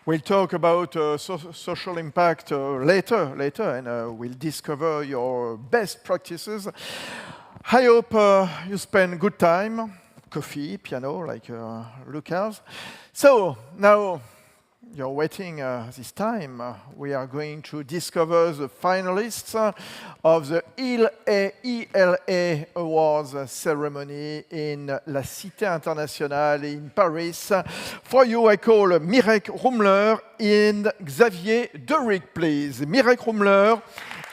We'll talk about social impact later, and we'll discover your best practices. I hope you spend good time, coffee, piano, like Lucas. So now you're waiting this time. We are going to discover the finalists of the ELA Awards ceremony in La Cité Internationale in Paris. For you, I call Mirek Rumler and Xavier Derick, please. Mirek Rumler,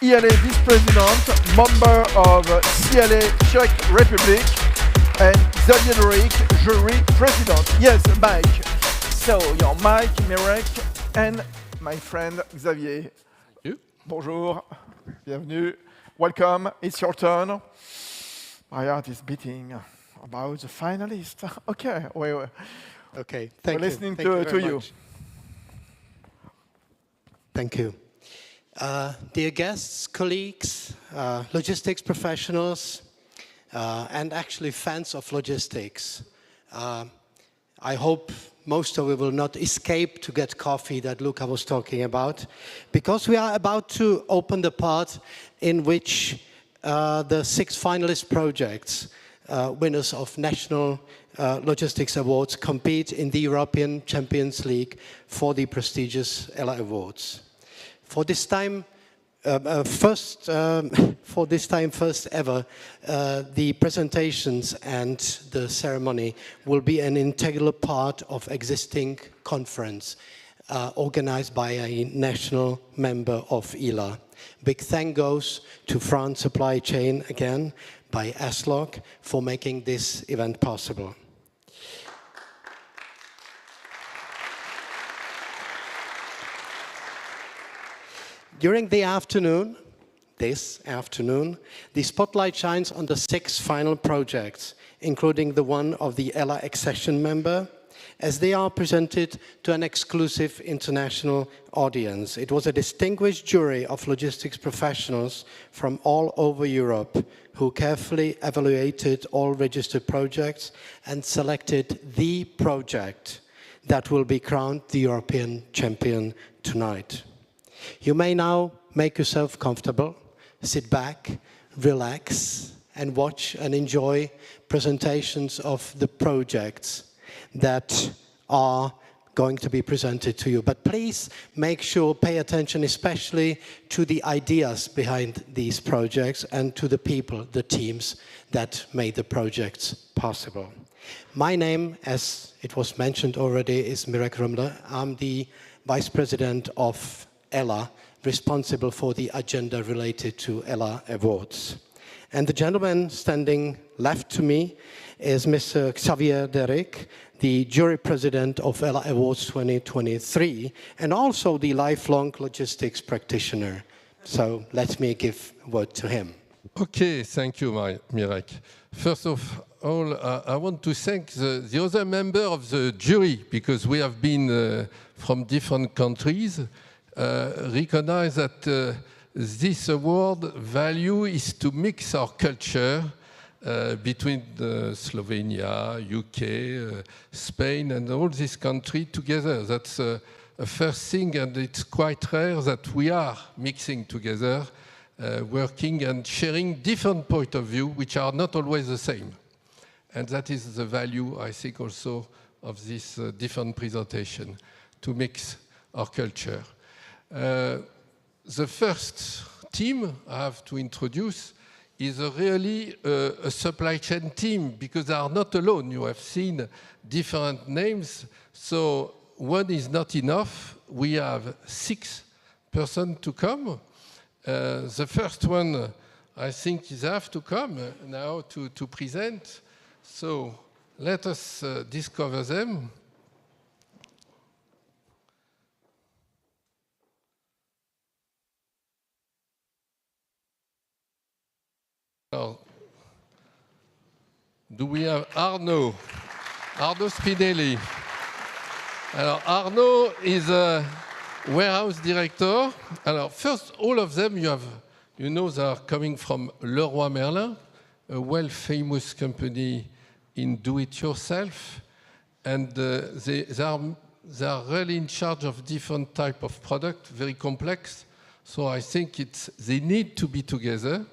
ELA Vice President, member of CLA Czech Republic, and Xavier Derick, Jury President. Yes, Mike. So, your Mike, Mirek, and my friend Xavier. Bonjour, bienvenue, welcome, it's your turn. My heart is beating about the finalists. Okay, okay, thank you. Listening to you. Thank you. Dear guests, colleagues, logistics professionals, and actually fans of logistics, I hope most of you will not escape to get coffee that Luca was talking about, because we are about to open the part in which the 6 finalist projects, winners of National Logistics Awards, compete in the European Champions League for the prestigious ELA Awards. For this time, first ever, the presentations and the ceremony will be an integral part of existing conference organized by a national member of ELA. Big thank goes to France Supply Chain again by ASLOG for making this event possible. During the afternoon, this afternoon, the spotlight shines on the 6 final projects, including the one of the ELA accession member, as they are presented to an exclusive international audience. It was a distinguished jury of logistics professionals from all over Europe who carefully evaluated all registered projects and selected the project that will be crowned the European champion tonight. You may now make yourself comfortable, sit back, relax, and watch and enjoy presentations of the projects that are going to be presented to you. But please make sure, pay attention especially to the ideas behind these projects and to the people, the teams that made the projects possible. My name, as it was mentioned already, is Mirek Rumler. I'm the Vice President of ELA, responsible for the agenda related to ELA Awards. And the gentleman standing left to me is Mr. Xavier Derick, the jury president of ELA Awards 2023, and also the lifelong logistics practitioner. So let me give a word to him. Okay, thank you, Mirek. First of all, I want to thank the other member of the jury, because we have been from different countries. Recognize that this award value is to mix our culture between Slovenia, UK, Spain, and all these countries together. That's a first thing, and it's quite rare that we are mixing together, working and sharing different points of view, which are not always the same. And that is the value, I think, also of this different presentation, to mix our culture. The first team I have to introduce is really a supply chain team, because they are not alone. You have seen different names, so one is not enough. We have 6 persons to come. The first one, I think, is have to come now to present. So let us discover them. Do we have Arnaud Spinelli? Arnaud is a warehouse director. First, all of them, you know, they are coming from Leroy Merlin, a well-famous company in do-it-yourself, and they are they are really in charge of different type of product, very complex. So I think they need to be together.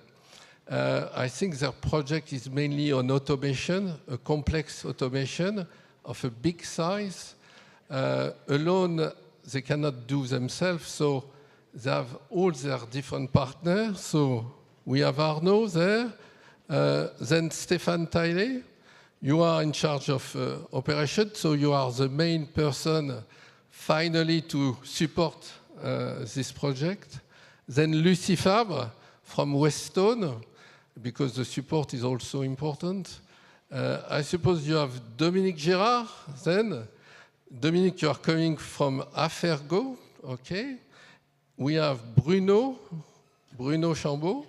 I think their project is mainly on automation, a complex automation of a big size. Alone, they cannot do themselves, so they have all their different partners. So we have Arnaud there, then Stéphane Taillé. You are in charge of operations, so you are the main person finally to support this project. Then Lucie Fabre from Weston, because the support is also important. I suppose you have Dominique Girard then. Dominique, you are coming from Affergo, okay. We have Bruno Chambaud,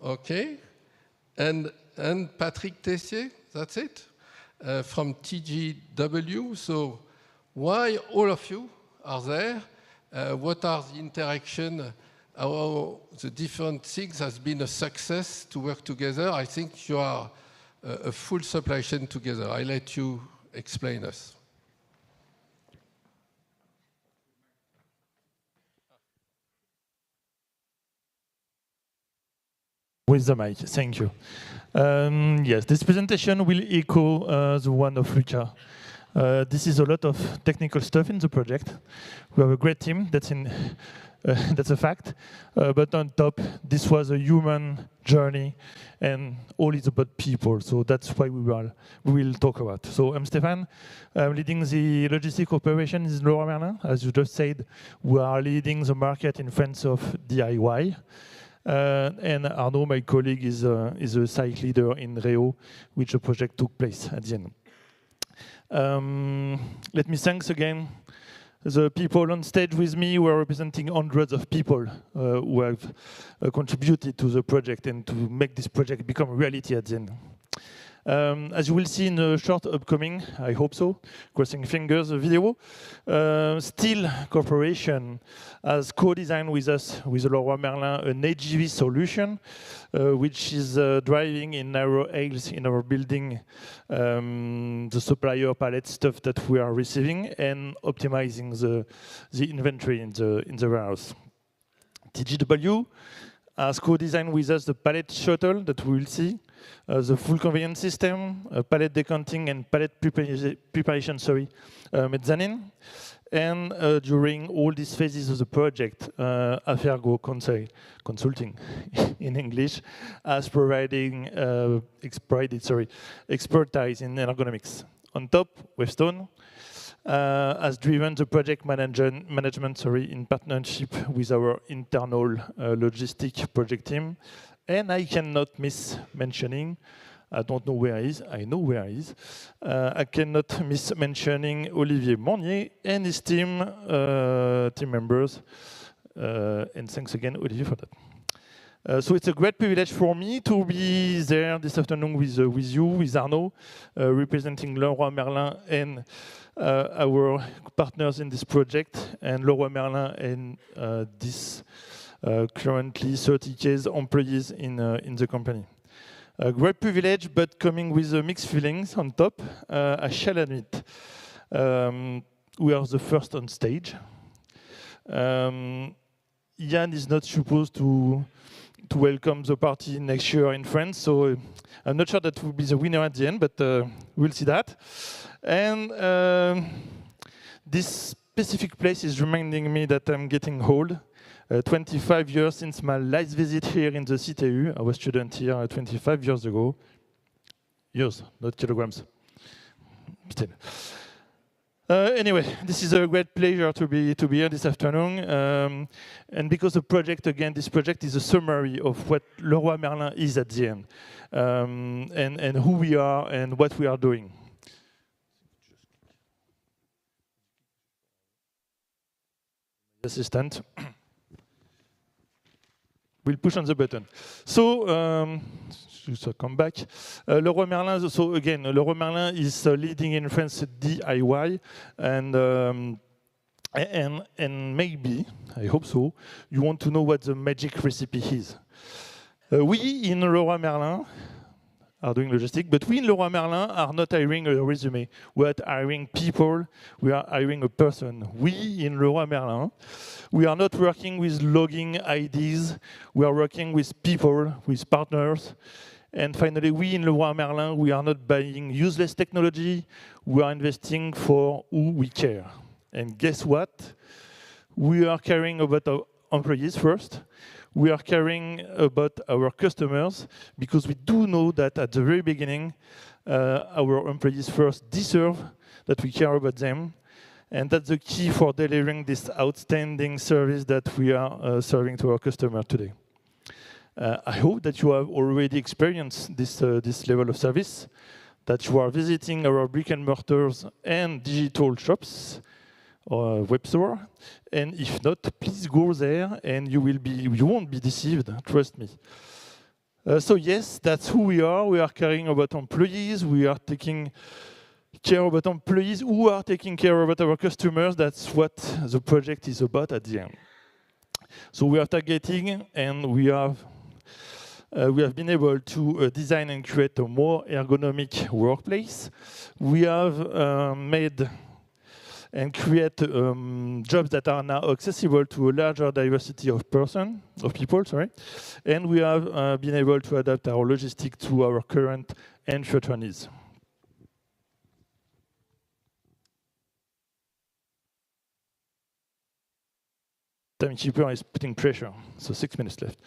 okay. And Patrick Tessier, that's it, from TGW. So why all of you are there? What are the interaction? How the different things has been a success to work together? I think you are a full supply chain together. I let you explain us. With the mic, thank you. Yes, this presentation will echo the one of Luca. This is a lot of technical stuff in the project. We have a great team, that's a fact. But on top, this was a human journey, and all is about people. So that's why we will talk about. So I'm Stéphane. I'm leading the logistic operations in Leroy Merlin. As you just said, we are leading the market in France of DIY. And Arnaud, my colleague, is a site leader in Réau, which the project took place at the end. Let me thanks again the people on stage with me who are representing hundreds of people who have contributed to the project and to make this project become a reality at the end. As you will see in a short upcoming, I hope so, crossing fingers, video, Steel Corporation has co-designed with us, with Leroy Merlin, an HGV solution, which is driving in narrow aisles in our building the supplier pallet stuff that we are receiving and optimizing the inventory in the warehouse. TGW has co-designed with us the pallet shuttle that we will see, the full conveyance system, pallet decanting and pallet preparation, mezzanine. And during all these phases of the project, Affergo Consulting in English, has provided expertise in ergonomics. On top, Weston has driven the project management in partnership with our internal logistic project team. And I cannot miss mentioning, I don't know where he is, I know where he is. I cannot miss mentioning Olivier Monnier and his team members. And thanks again, Olivier, for that. So it's a great privilege for me to be there this afternoon with you, with Arnaud, representing Leroy Merlin and our partners in this project, and Leroy Merlin and this currently 30K employees in the company. A great privilege, but coming with mixed feelings on top. I shall admit, we are the first on stage. Yann is not supposed to welcome the party next year in France, so I'm not sure that will be the winner at the end, but we'll see that. And this specific place is reminding me that I'm getting old. 25 years since my last visit here in the CTU. I was a student here 25 years ago. Years, not kilograms. Still. Anyway, this is a great pleasure to be here this afternoon. And because the project, again, this project is a summary of what Leroy Merlin is at the end, and who we are and what we are doing. Assistant. We'll push on the button. So, come back. Leroy Merlin, so again, Leroy Merlin is leading in France DIY, and maybe, I hope so, you want to know what the magic recipe is. We, in Leroy Merlin, are doing logistics. But we in Leroy Merlin are not hiring a resume. We are hiring people. We are hiring a person. We in Leroy Merlin, we are not working with logging IDs. We are working with people, with partners. And finally, we in Leroy Merlin, we are not buying useless technology. We are investing for who we care. And guess what? We are caring about our employees first. We are caring about our customers because we do know that at the very beginning, our employees first deserve that we care about them. And that's the key for delivering this outstanding service that we are serving to our customer today. I hope that you have already experienced this level of service, that you are visiting our brick and mortars and digital shops or web store, and if not, please go there, and you won't be deceived. Trust me. So yes, that's who we are. We are caring about employees. We are taking care about employees who are taking care about our customers. That's what the project is about at the end. So we are targeting, and we have been able to design and create a more ergonomic workplace. We have made and create jobs that are now accessible to a larger diversity of people. And we have been able to adapt our logistics to our current and future needs. Timekeeper is putting pressure, so 6 minutes left.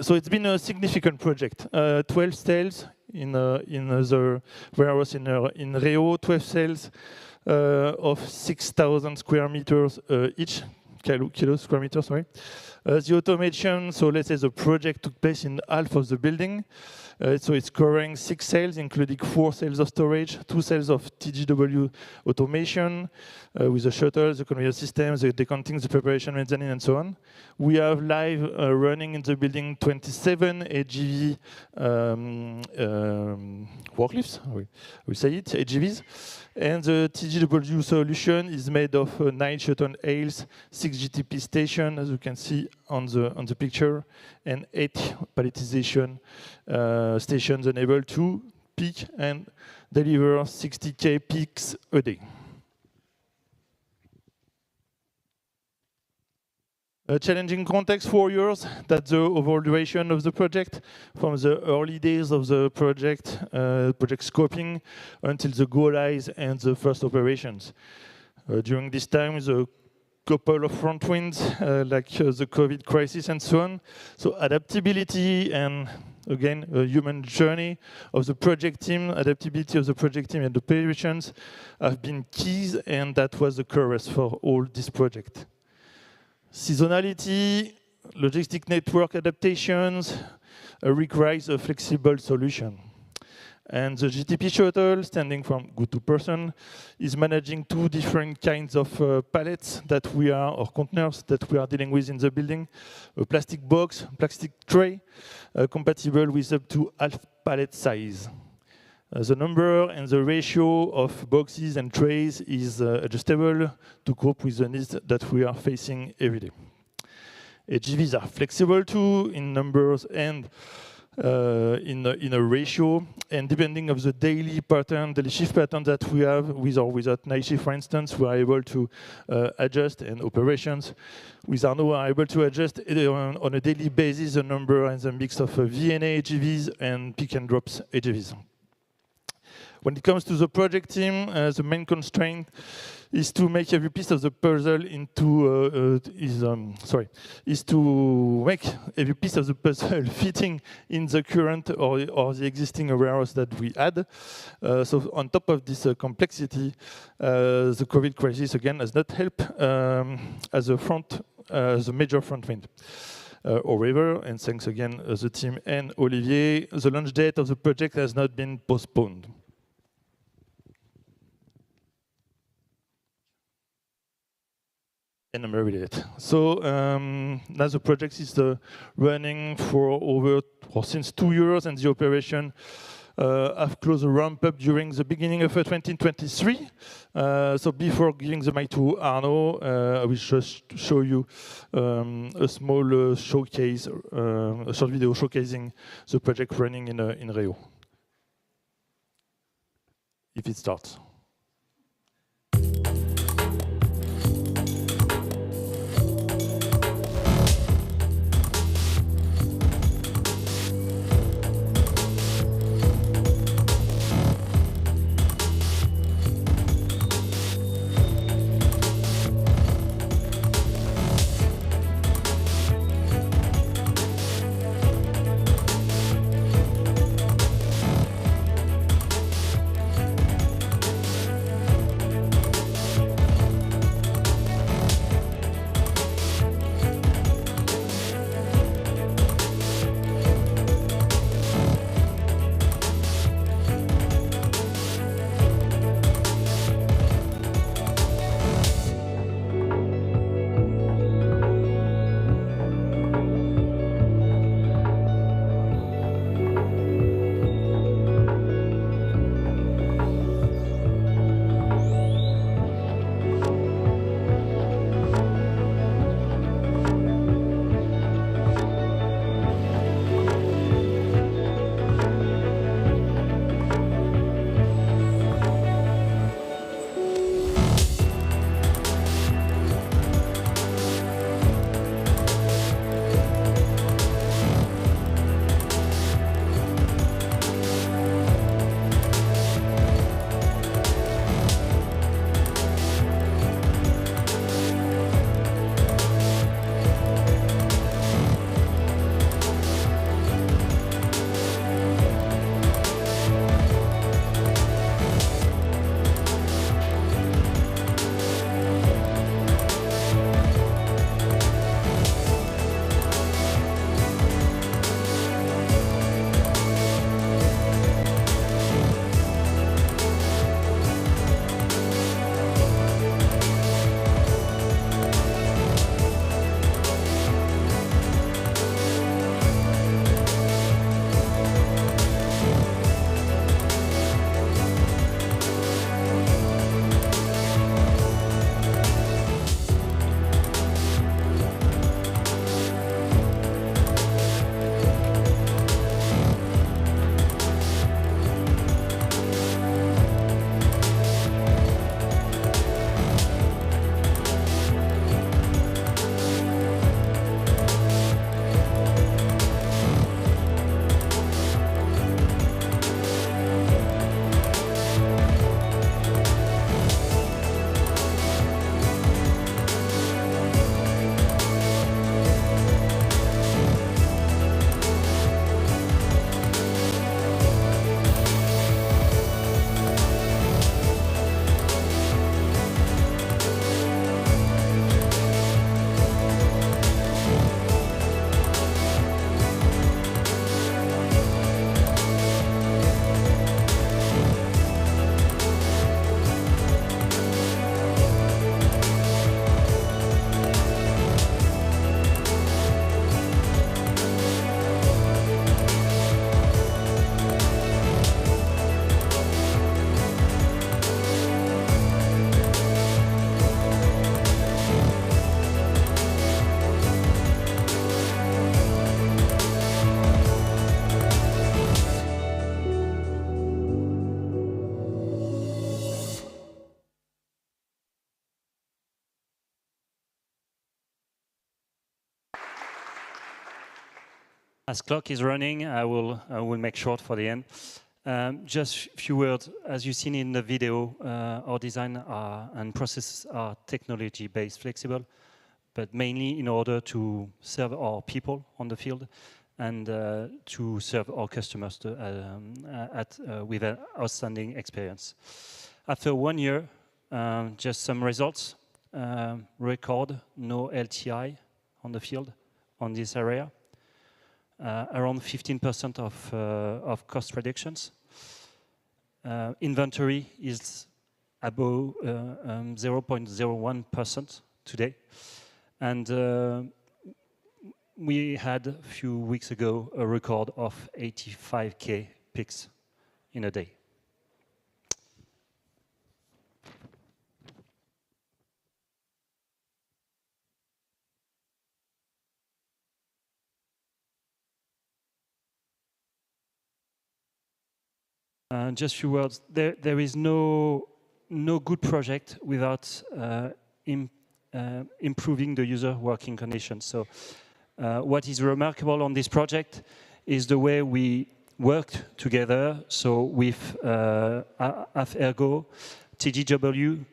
So it's been a significant project. 12 cells in the warehouse in Rio, 12 cells of 6,000 square meters each, square meters, sorry. The automation, so let's say the project took place in half of the building. So it's covering 6 cells, including 4 cells of storage, 2 cells of TGW automation, with the shuttles, the conveyor systems, the decanting, the preparation, mezzanine, and so on. We have live running in the building 27 AGV forklifts, we say it, AGVs. And the TGW solution is made of 9 shuttle aisles, 6 GTP stations, as you can see on the picture, and 8 palletization stations enabled to pick and deliver 60K picks a day. A challenging context, 4 years. That's the overall duration of the project, from the early days of the project scoping until the go-lives and the first operations. During this time, the couple of front winds, like the COVID crisis and so on. So adaptability and, again, a human journey of the project team, adaptability of the project team and the operations have been keys, and that was the chorus for all this project. Seasonality, logistic network adaptations requires a flexible solution. And the GTP shuttle, standing from good to person, is managing 2 different kinds of pallets that we are, or containers that we are dealing with in the building. A plastic box, plastic tray, compatible with up to half pallet size. The number and the ratio of boxes and trays is adjustable to cope with the needs that we are facing every day. AGVs are flexible too in numbers and in a ratio, and depending on the daily shift pattern that we have, with or without night shift, for instance, we are able to adjust, and operations with Arnaud are able to adjust on a daily basis the number and the mix of VNA AGVs and pick and drops AGVs. When it comes to the project team, the main constraint is to make every piece of the puzzle fitting in the current or the existing warehouse that we had. So on top of this complexity, the COVID crisis again has not helped as a major front wind. However, and thanks again the team and Olivier, the launch date of the project has not been postponed. And I'm very late. So now the project is running for since 2 years, and the operation have closed a ramp-up during the beginning of 2023. So before giving the mic to Arnaud, I will just show you a small showcase, a short video showcasing the project running in Rio. If it starts. As clock is running, I will make short for the end. Just a few words. As you've seen in the video, our design and processes are technology-based, flexible, but mainly in order to serve our people on the field and to serve our customers with an outstanding experience. After 1 year, just some results. Record no LTI on the field on this area. Around 15% of cost reductions. Inventory is above 0.01% today. And we had a few weeks ago a record of 85K picks in a day. Just a few words. There is no good project without improving the user working conditions. So what is remarkable on this project is the way we worked together. So with Ergo, TGW,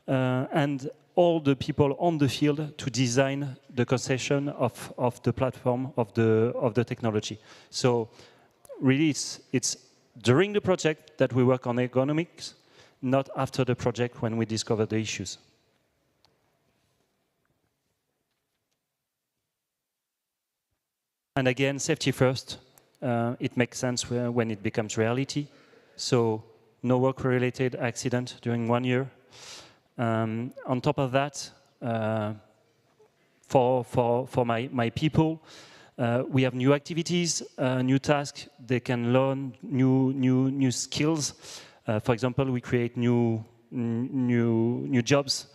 and all the people on the field to design the concession of the platform of the technology. So really, it's during the project that we work on ergonomics, not after the project when we discover the issues. And again, safety first. It makes sense when it becomes reality. So no work-related accident during 1 year. On top of that, for my people, we have new activities, new tasks. They can learn new skills. For example, we create new jobs.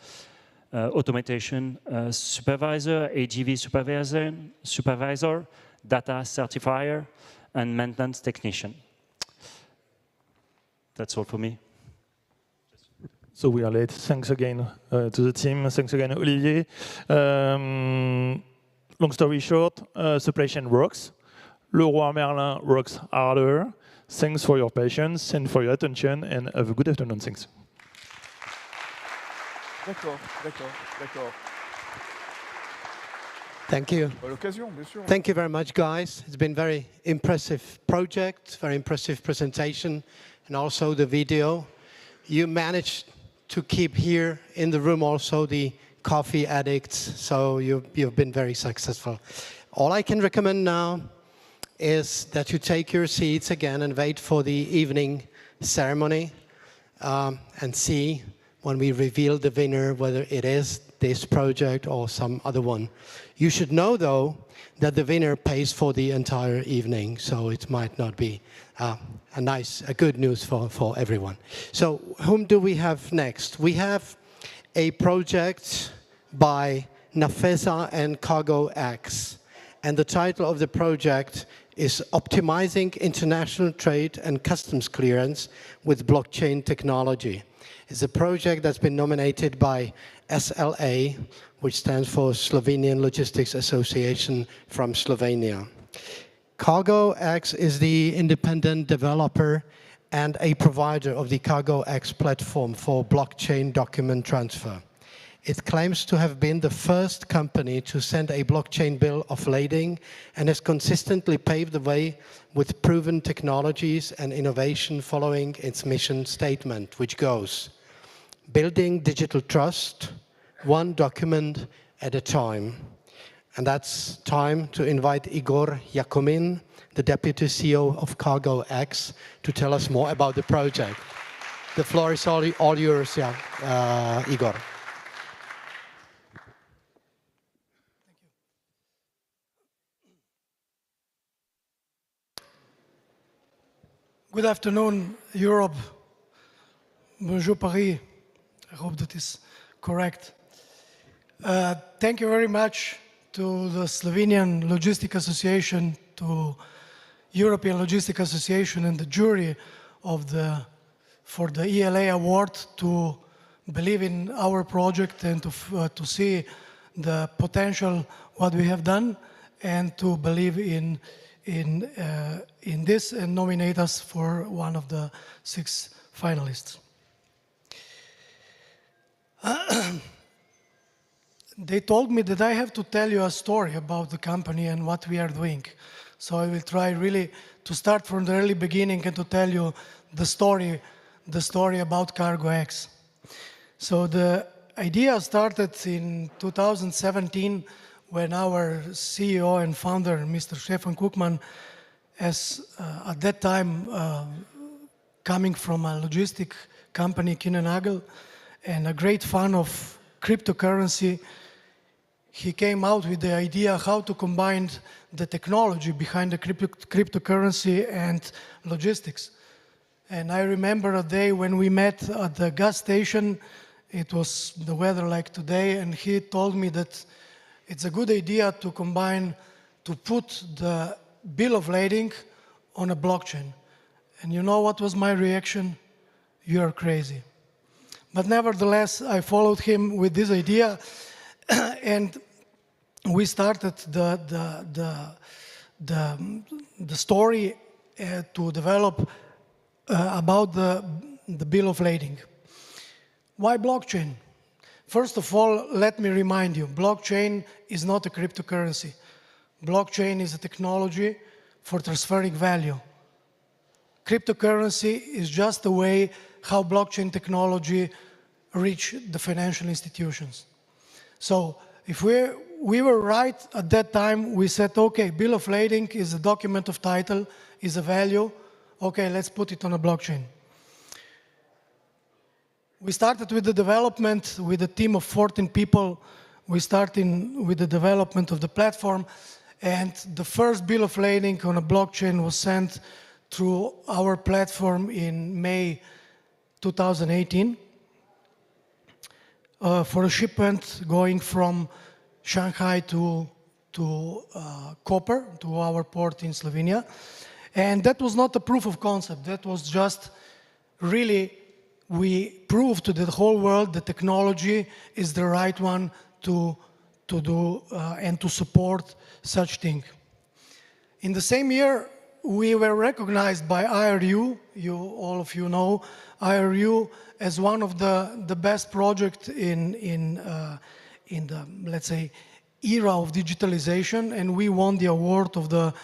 Automation supervisor, AGV supervisor, data certifier, and maintenance technician. That's all for me. So we are late. Thanks again to the team. Thanks again, Olivier. Long story short, supply chain works. Leroy Merlin works harder. Thanks for your patience and for your attention, and have a good afternoon. Thanks. D'accord. Thank you. L'occasion, bien sûr. Thank you very much, guys. It's been a very impressive project, very impressive presentation, and also the video. You managed to keep here in the room also the coffee addicts, so you've been very successful. All I can recommend now is that you take your seats again and wait for the evening ceremony and see when we reveal the winner whether it is this project or some other one. You should know, though, that the winner pays for the entire evening, so it might not be a good news for everyone. So whom do we have next? We have a project by Nafesa and Cargo X, and the title of the project is Optimizing International Trade and Customs Clearance with Blockchain Technology. It's a project that's been nominated by SLA, which stands for Slovenian Logistics Association from Slovenia. Cargo X is the independent developer and a provider of the Cargo X platform for blockchain document transfer. It claims to have been the first company to send a blockchain bill of lading and has consistently paved the way with proven technologies and innovation following its mission statement, which goes, building digital trust, one document at a time. And that's time to invite Igor Yakomin, the Deputy CEO of Cargo X, to tell us more about the project. The floor is all yours, Igor. Good afternoon, Europe. Bonjour, Paris. I hope that is correct. Thank you very much to the Slovenian Logistics Association, to European Logistics Association and the jury for the ELA award to believe in our project and to see the potential what we have done and to believe in this and nominate us for one of the 6 finalists. They told me that I have to tell you a story about the company and what we are doing. So I will try really to start from the early beginning and to tell you the story about Cargo X. So the idea started in 2017 when our CEO and founder, Mr. Stefan Koopman, at that time coming from a logistic company, Kinnenagel, and a great fan of cryptocurrency, he came out with the idea how to combine the technology behind the cryptocurrency and logistics. And I remember a day when we met at the gas station. It was the weather like today, and he told me that it's a good idea to combine, to put the bill of lading on a blockchain. And you know what was my reaction? You're crazy. But nevertheless, I followed him with this idea, and we started the story to develop about the bill of lading. Why blockchain? First of all, let me remind you, blockchain is not a cryptocurrency. Blockchain is a technology for transferring value. Cryptocurrency is just a way how blockchain technology reach the financial institutions. So if we were right at that time, we said, okay, bill of lading is a document of title, is a value, okay, let's put it on a blockchain. We started with the development with a team of 14 people. We started with the development of the platform, and the first bill of lading on a blockchain was sent through our platform in May 2018 for a shipment going from Shanghai to Koper, to our port in Slovenia. And that was not a proof of concept. That was just really, we proved to the whole world the technology is the right one to do and to support such thing. In the same year, we were recognized by IRU. All of you know IRU as one of the best projects in the, let's say, era of digitalization, and we won the award of the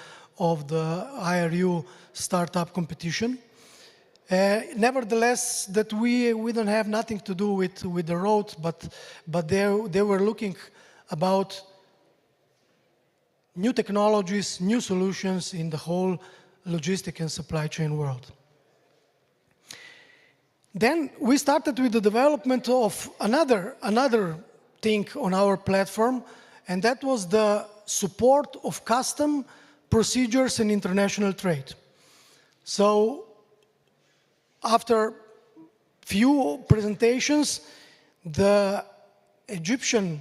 IRU startup competition. Nevertheless, that we don't have nothing to do with the road, but they were looking about new technologies, new solutions in the whole logistic and supply chain world. Then we started with the development of another thing on our platform, and that was the support of custom procedures in international trade. So after few presentations, the Egyptian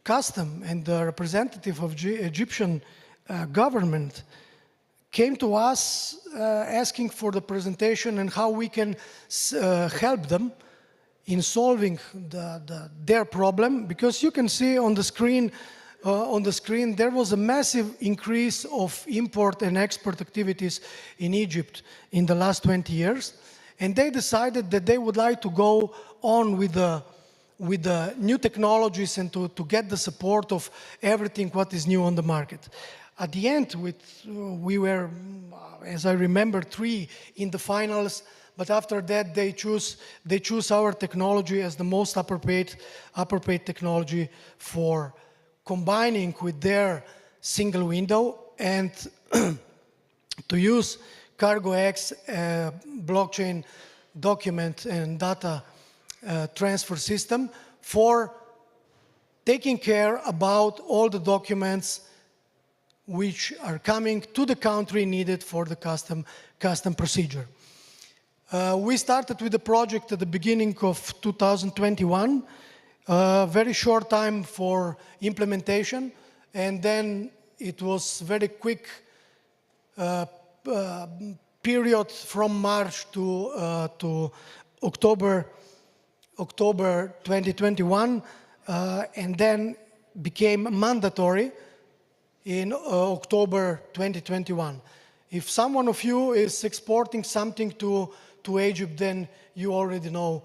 custom and the representative of Egyptian government came to us asking for the presentation and how we can help them in solving their problem, because you can see on the screen there was a massive increase of import and export activities in Egypt in the last 20 years, and they decided that they would like to go on with the new technologies and to get the support of everything what is new on the market. At the end, we were, as I remember, 3 in the finals, but after that they choose our technology as the most appropriate technology for combining with their single window and to use CargoX blockchain document and data transfer system for taking care about all the documents which are coming to the country needed for the custom procedure. We started with the project at the beginning of 2021, very short time for implementation, and then it was very quick period from March to October 2021, and then became mandatory in October 2021. If someone of you is exporting something to Egypt, then you already know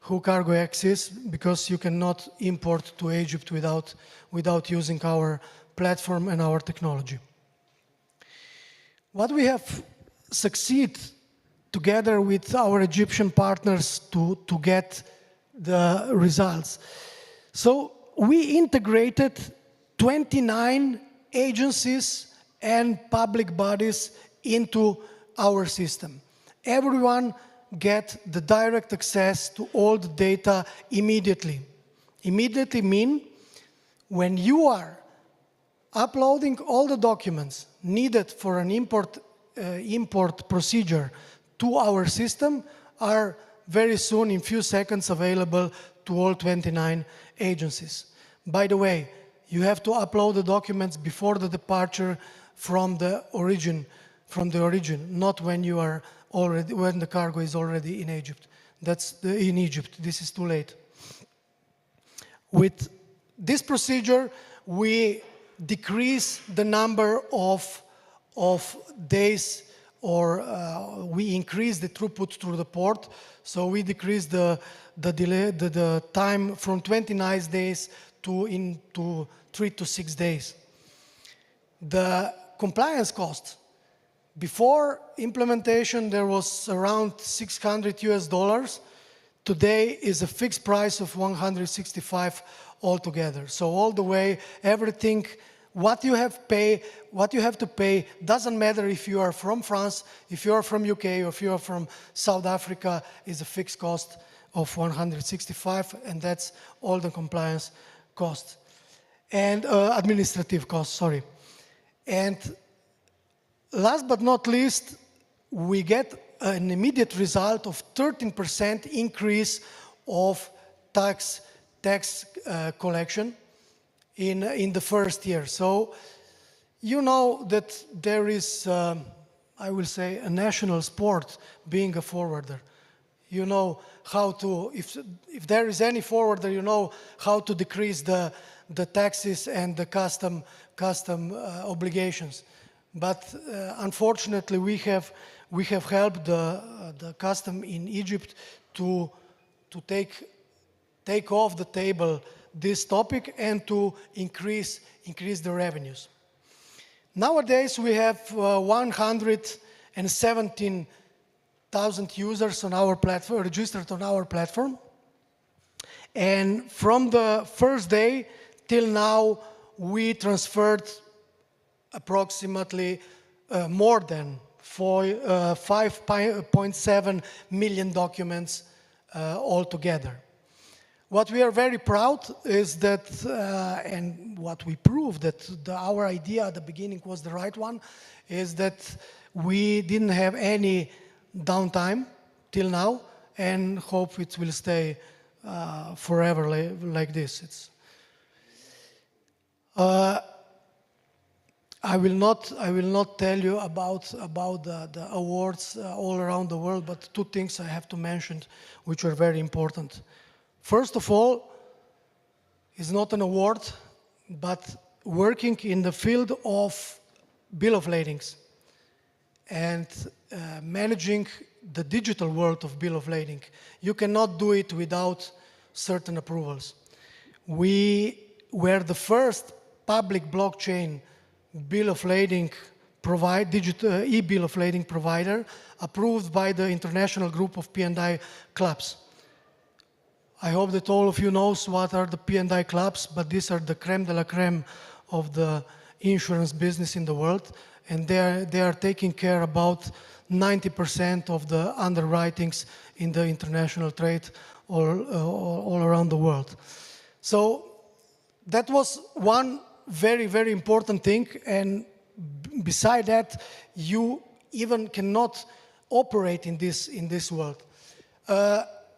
who CargoX is, because you cannot import to Egypt without using our platform and our technology. What we have succeeded together with our Egyptian partners to get the results. So we integrated 29 agencies and public bodies into our system. Everyone get the direct access to all the data immediately. Immediately mean when you are uploading all the documents needed for an import procedure to our system are very soon, in few seconds, available to all 29 agencies. By the way, you have to upload the documents before the departure from the origin, not when you are already, when the cargo is already in Egypt. In Egypt. This is too late. With this procedure, we decrease the number of days, or we increase the throughput through the port. So we decrease the delay, the time from 29 days to 3 to 6 days. The compliance cost, before implementation, there was around $600. Today is a fixed price of 165 altogether. So all the way, everything, what you have to pay, doesn't matter if you are from France, if you are from UK, or if you are from South Africa, is a fixed cost of 165, and that's all the compliance costs. And administrative costs, sorry. And last but not least, we get an immediate result of 13% increase of tax collection in the first year. So you know that there is, I will say, a national sport being a forwarder. You know how to, if there is any forwarder, you know how to decrease the taxes and the custom obligations. But unfortunately, we have helped the custom in Egypt to take off the table this topic and to increase the revenues. Nowadays, we have 117,000 users on our platform, registered on our platform. And from the first day till now, we transferred approximately more than 5.7 million documents altogether. What we are very proud is that, and what we proved that our idea at the beginning was the right one, is that we didn't have any downtime till now, and hope it will stay forever like this. I will not tell you about the awards all around the world, but two things I have to mention which are very important. First of all, it's not an award, but working in the field of bill of ladings and managing the digital world of bill of lading. You cannot do it without certain approvals. We were the first public blockchain bill of lading digital e-bill of lading provider approved by the international group of P&I clubs. I hope that all of you knows what are the P&I clubs, but these are the creme de la creme of the insurance business in the world, and they are taking care about 90% of the underwritings in the international trade all around the world. So that was one very, very important thing, and beside that, you even cannot operate in this world.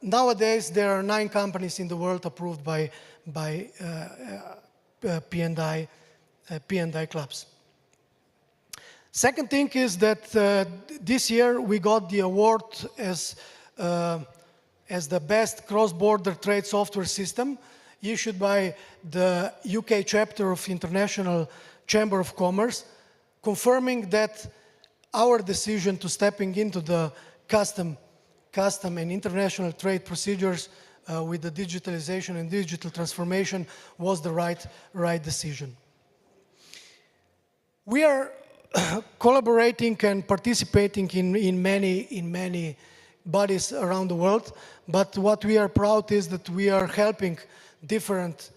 Nowadays, there are 9 companies in the world approved by P&I clubs. Second thing is that this year we got the award as the best cross-border trade software system issued by the UK chapter of International Chamber of Commerce, confirming that our decision to stepping into the custom and international trade procedures with the digitalization and digital transformation was the right decision. We are collaborating and participating in many bodies around the world, but what we are proud is that we are helping different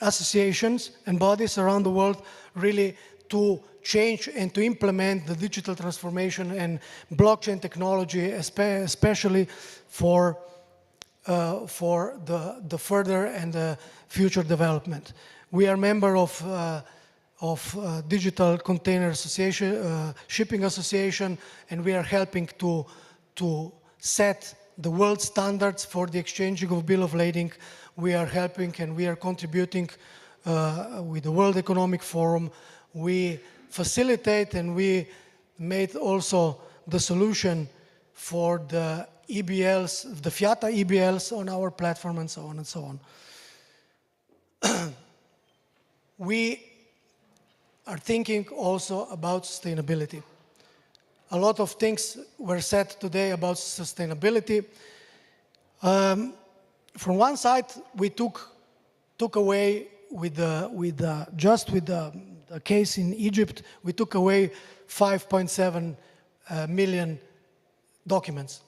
associations and bodies around the world really to change and to implement the digital transformation and blockchain technology, especially for the further and the future development. We are member of Digital Container Association, Shipping Association, and we are helping to set the world standards for the exchanging of bill of lading. We are helping and we are contributing with the World Economic Forum. We facilitate and we made also the solution for the EBLs, the FIATA EBLs on our platform and so on and so on. We are thinking also about sustainability. A lot of things were said today about sustainability. From one side, we took away with the case in Egypt, we took away 5.7 million documents.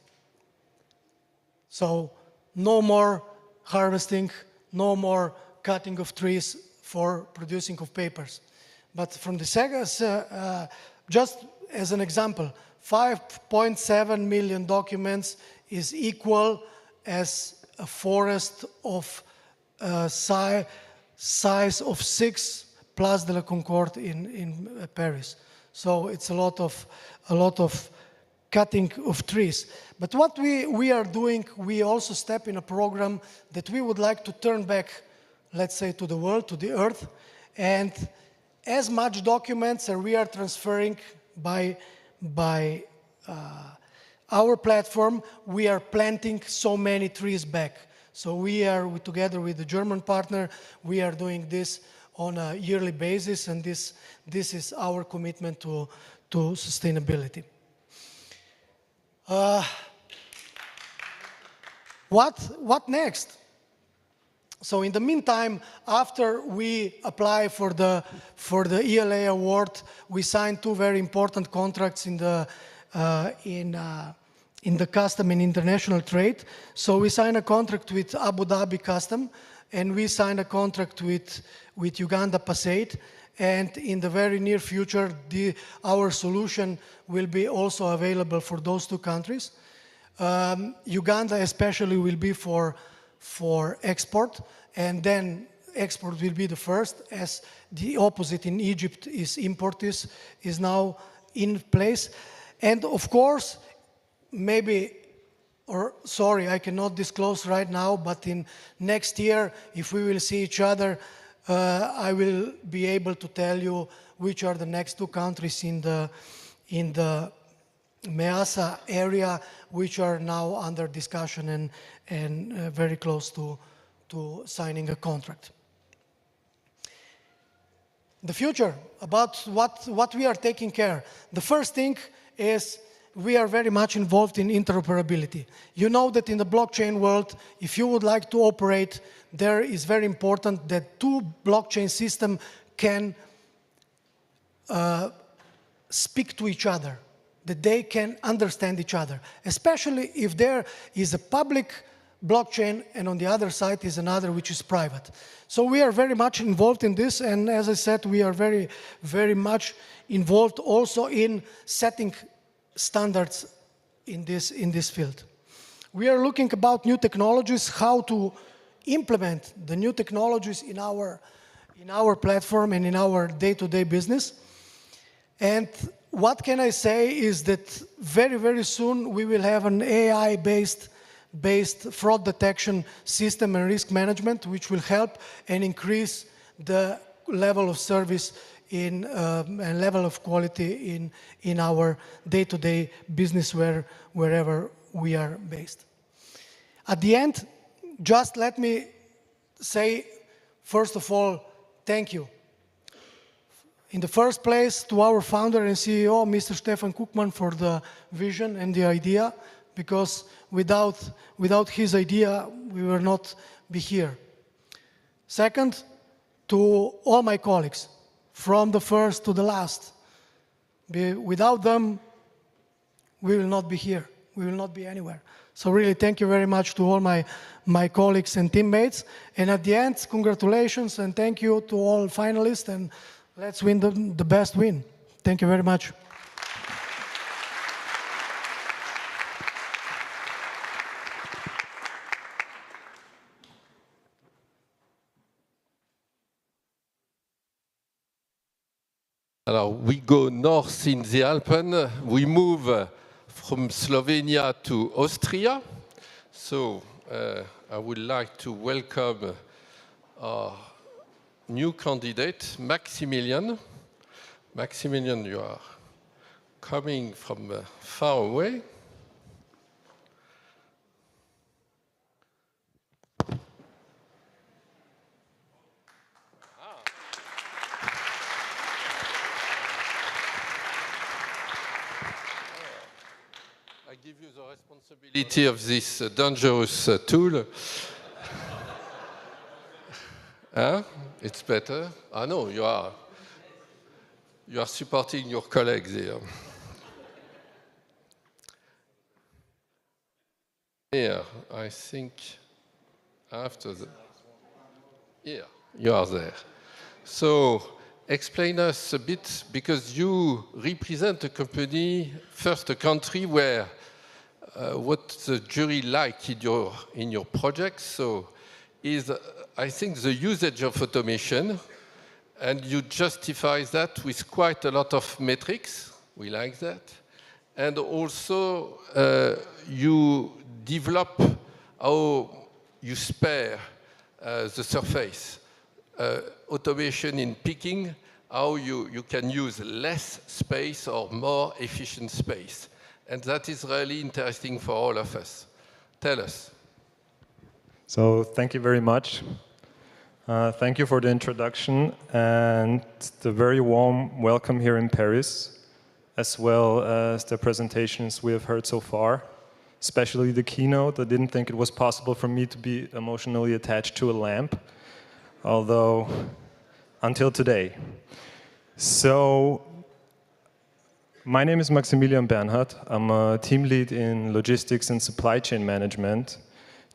So no more harvesting, no more cutting of trees for producing of papers. But from the second, just as an example, 5.7 million documents is equal as a forest of size of 6 Place de la Concorde in Paris. So it's a lot of cutting of trees. But what we are doing, we also step in a program that we would like to turn back, let's say, to the world, to the earth, and as much documents as we are transferring by our platform, we are planting so many trees back. So we are, together with the German partner, we are doing this on a yearly basis, and this is our commitment to sustainability. What next? So in the meantime, after we apply for the ELA award, we signed 2 very important contracts in the custom and international trade. So we signed a contract with Abu Dhabi Custom, and we signed a contract with Uganda Passate. And in the very near future, our solution will be also available for those 2 countries. Uganda especially will be for export, and then export will be the first, as the opposite in Egypt is import is now in place. And of course, I cannot disclose right now, but in next year, if we will see each other, I will be able to tell you which are the next 2 countries in the MEASA area, which are now under discussion and very close to signing a contract. The future, about what we are taking care. The first thing is we are very much involved in interoperability. You know that in the blockchain world, if you would like to operate, there is very important that 2 blockchain systems can speak to each other, that they can understand each other, especially if there is a public blockchain and on the other side is another which is private. So we are very much involved in this, and as I said, we are very, very much involved also in setting standards in this field. We are looking about new technologies, how to implement the new technologies in our platform and in our day-to-day business. And what can I say is that very, very soon we will have an AI-based fraud detection system and risk management, which will help and increase the level of service and level of quality in our day-to-day business wherever we are based. At the end, just let me say, first of all, thank you. In the first place, to our founder and CEO, Mr. Stefan Koopman, for the vision and the idea, because without his idea, we will not be here. Second, to all my colleagues, from the first to the last. Without them, we will not be here. We will not be anywhere. So really, thank you very much to all my colleagues and teammates. And at the end, congratulations and thank you to all finalists, and let's win the best win. Thank you very much. Alors, we go north in the Alps. We move from Slovenia to Austria. So I would like to welcome our new candidate, Maximilian. Maximilian, you are coming from far away. I give you the responsibility of this dangerous tool. Huh? It's better? Ah no, you are supporting your colleagues here. Here, I think after the... Here, you are there. So, explain us a bit, because you represent a company, first a country where what the jury like in your project, so is, I think, the usage of automation, and you justify that with quite a lot of metrics. We like that. And also, you develop how you spare the surface. Automation in picking, how you can use less space or more efficient space. And that is really interesting for all of us. Tell us. So thank you very much. Thank you for the introduction and the very warm welcome here in Paris, as well as the presentations we have heard so far, especially the keynote. I didn't think it was possible for me to be emotionally attached to a lamp, although until today. So my name is Maximilian Bernhard. I'm a team lead in logistics and supply chain management.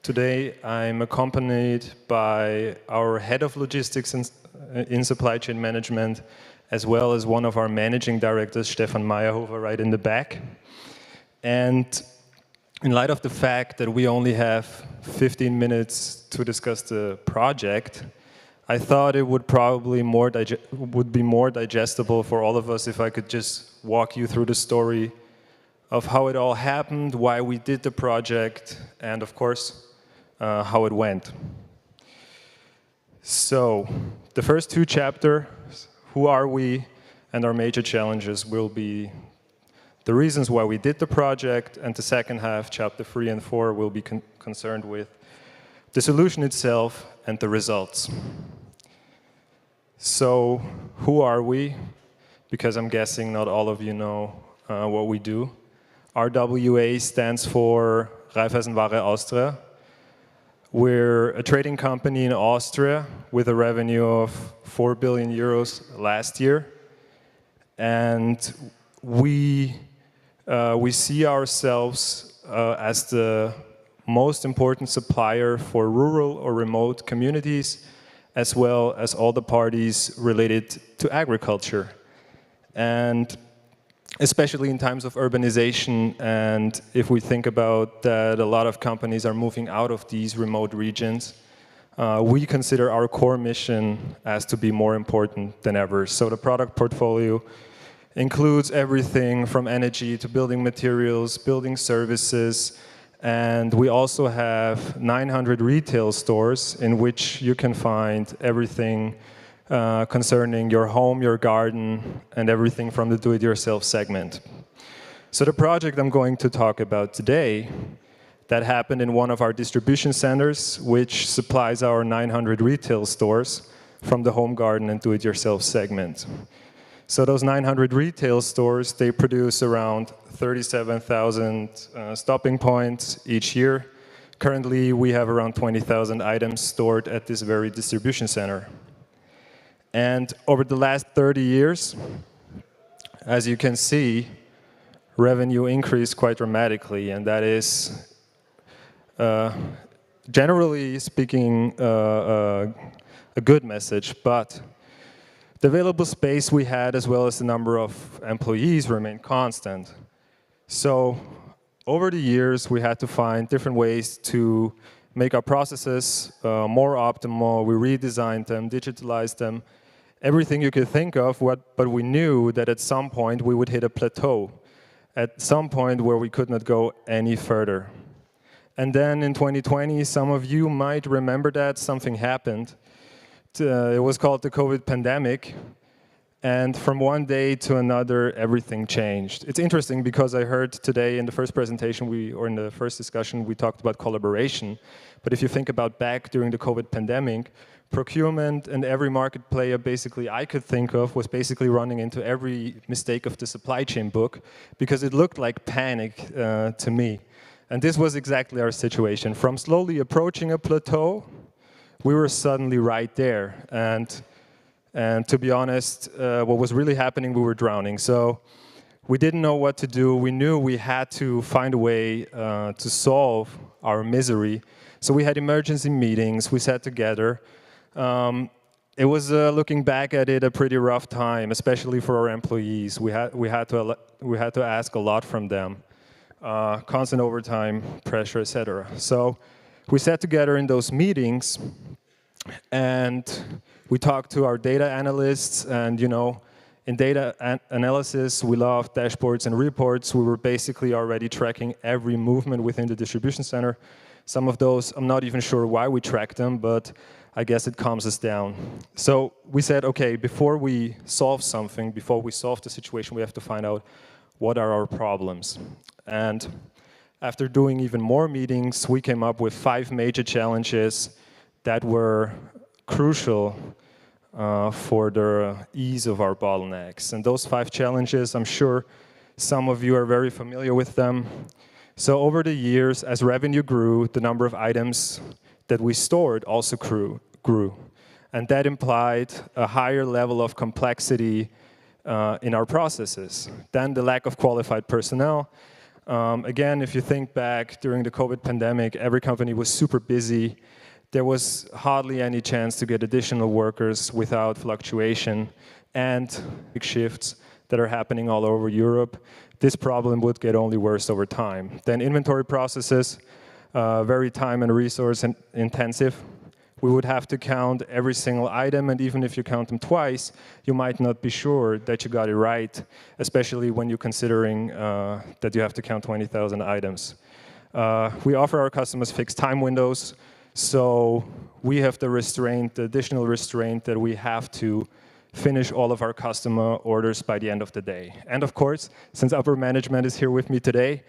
Today, I'm accompanied by our head of logistics in supply chain management, as well as one of our managing directors, Stefan Meyerhofer, right in the back. And in light of the fact that we only have 15 minutes to discuss the project, I thought it would probably be more digestible for all of us if I could just walk you through the story of how it all happened, why we did the project, and of course, how it went. So, the first two chapters, who are we, and our major challenges, will be the reasons why we did the project, and the second half, chapter 3 and 4, will be concerned with the solution itself and the results. So, who are we? Because I'm guessing not all of you know what we do. RWA stands for Raiffeisenware Austria. We're a trading company in Austria with a revenue of 4 billion euros last year. And we see ourselves as the most important supplier for rural or remote communities, as well as all the parties related to agriculture. And especially in times of urbanization, and if we think about that a lot of companies are moving out of these remote regions, we consider our core mission as to be more important than ever. So the product portfolio includes everything from energy to building materials, building services, and we also have 900 retail stores in which you can find everything concerning your home, your garden, and everything from the do-it-yourself segment. So the project I'm going to talk about today, that happened in one of our distribution centers, which supplies our 900 retail stores from the home garden and do-it-yourself segment. So those 900 retail stores, they produce around 37,000 stopping points each year. Currently, we have around 20,000 items stored at this very distribution center. And over the last 30 years, as you can see, revenue increased quite dramatically, and that is, generally speaking, a good message, but the available space we had, as well as the number of employees, remained constant. So over the years, we had to find different ways to make our processes more optimal. We redesigned them, digitalized them, everything you could think of, but we knew that at some point we would hit a plateau, at some point where we could not go any further. And then in 2020, some of you might remember that something happened. It was called the COVID pandemic. And from one day to another, everything changed. It's interesting because I heard today in the first presentation, or in the first discussion, we talked about collaboration. But if you think about back during the COVID pandemic, procurement and every market player basically I could think of was basically running into every mistake of the supply chain book because it looked like panic to me. And this was exactly our situation. From slowly approaching a plateau, we were suddenly right there. And to be honest, what was really happening, we were drowning. So we didn't know what to do. We knew we had to find a way to solve our misery. So we had emergency meetings. We sat together. It was, looking back at it, a pretty rough time, especially for our employees. We had to ask a lot from them, constant overtime, pressure, etc. So we sat together in those meetings, and we talked to our data analysts, and in data analysis, we love dashboards and reports. We were basically already tracking every movement within the distribution center. Some of those, I'm not even sure why we tracked them, but I guess it calms us down. So we said, okay, before we solve something, before we solve the situation, we have to find out what are our problems. And after doing even more meetings, we came up with 5 major challenges that were crucial for the ease of our bottlenecks. And those 5 challenges, I'm sure some of you are very familiar with them. So over the years, as revenue grew, the number of items that we stored also grew. And that implied a higher level of complexity in our processes. Then the lack of qualified personnel. Again, if you think back during the COVID pandemic, every company was super busy. There was hardly any chance to get additional workers without fluctuation and big shifts that are happening all over Europe. This problem would get only worse over time. Then inventory processes, very time and resource intensive. We would have to count every single item, and even if you count them twice, you might not be sure that you got it right, especially when you're considering that you have to count 20,000 items. We offer our customers fixed time windows. So we have the additional restraint that we have to finish all of our customer orders by the end of the day. And of course, since upper management is here with me today,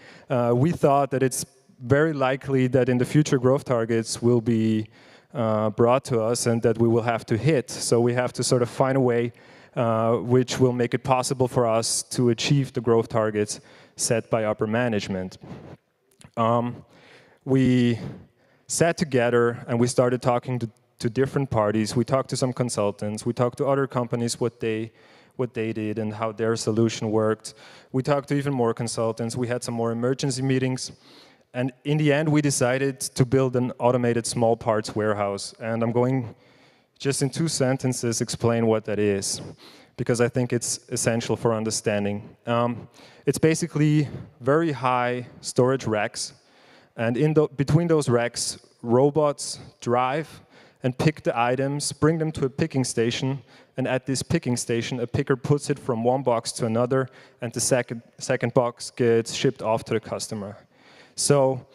we thought that it's very likely that in the future growth targets will be brought to us and that we will have to hit. So we have to sort of find a way which will make it possible for us to achieve the growth targets set by upper management. We sat together and we started talking to different parties. We talked to some consultants. We talked to other companies what they did and how their solution worked. We talked to even more consultants. We had some more emergency meetings. And in the end, we decided to build an automated small parts warehouse. And I'm going just in 2 sentences explain what that is, because I think it's essential for understanding. It's basically very high storage racks. And between those racks, robots drive and pick the items, bring them to a picking station, and at this picking station, a picker puts it from one box to another, and the second box gets shipped off to the customer. So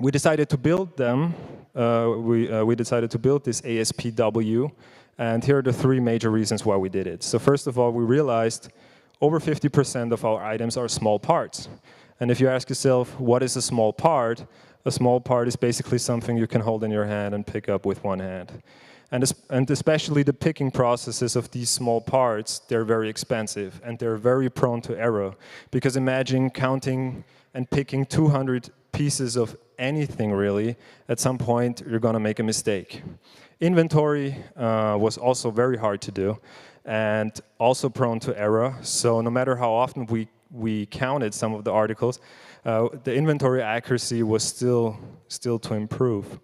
we decided to build them. We decided to build this ASPW, and here are the 3 major reasons why we did it. So first of all, we realized over 50% of our items are small parts. And if you ask yourself, what is a small part? A small part is basically something you can hold in your hand and pick up with one hand. And especially the picking processes of these small parts, they're very expensive and they're very prone to error. Because imagine counting and picking 200 pieces of anything really, at some point you're gonna make a mistake. Inventory was also very hard to do and also prone to error. So no matter how often we counted some of the articles, the inventory accuracy was still to improve.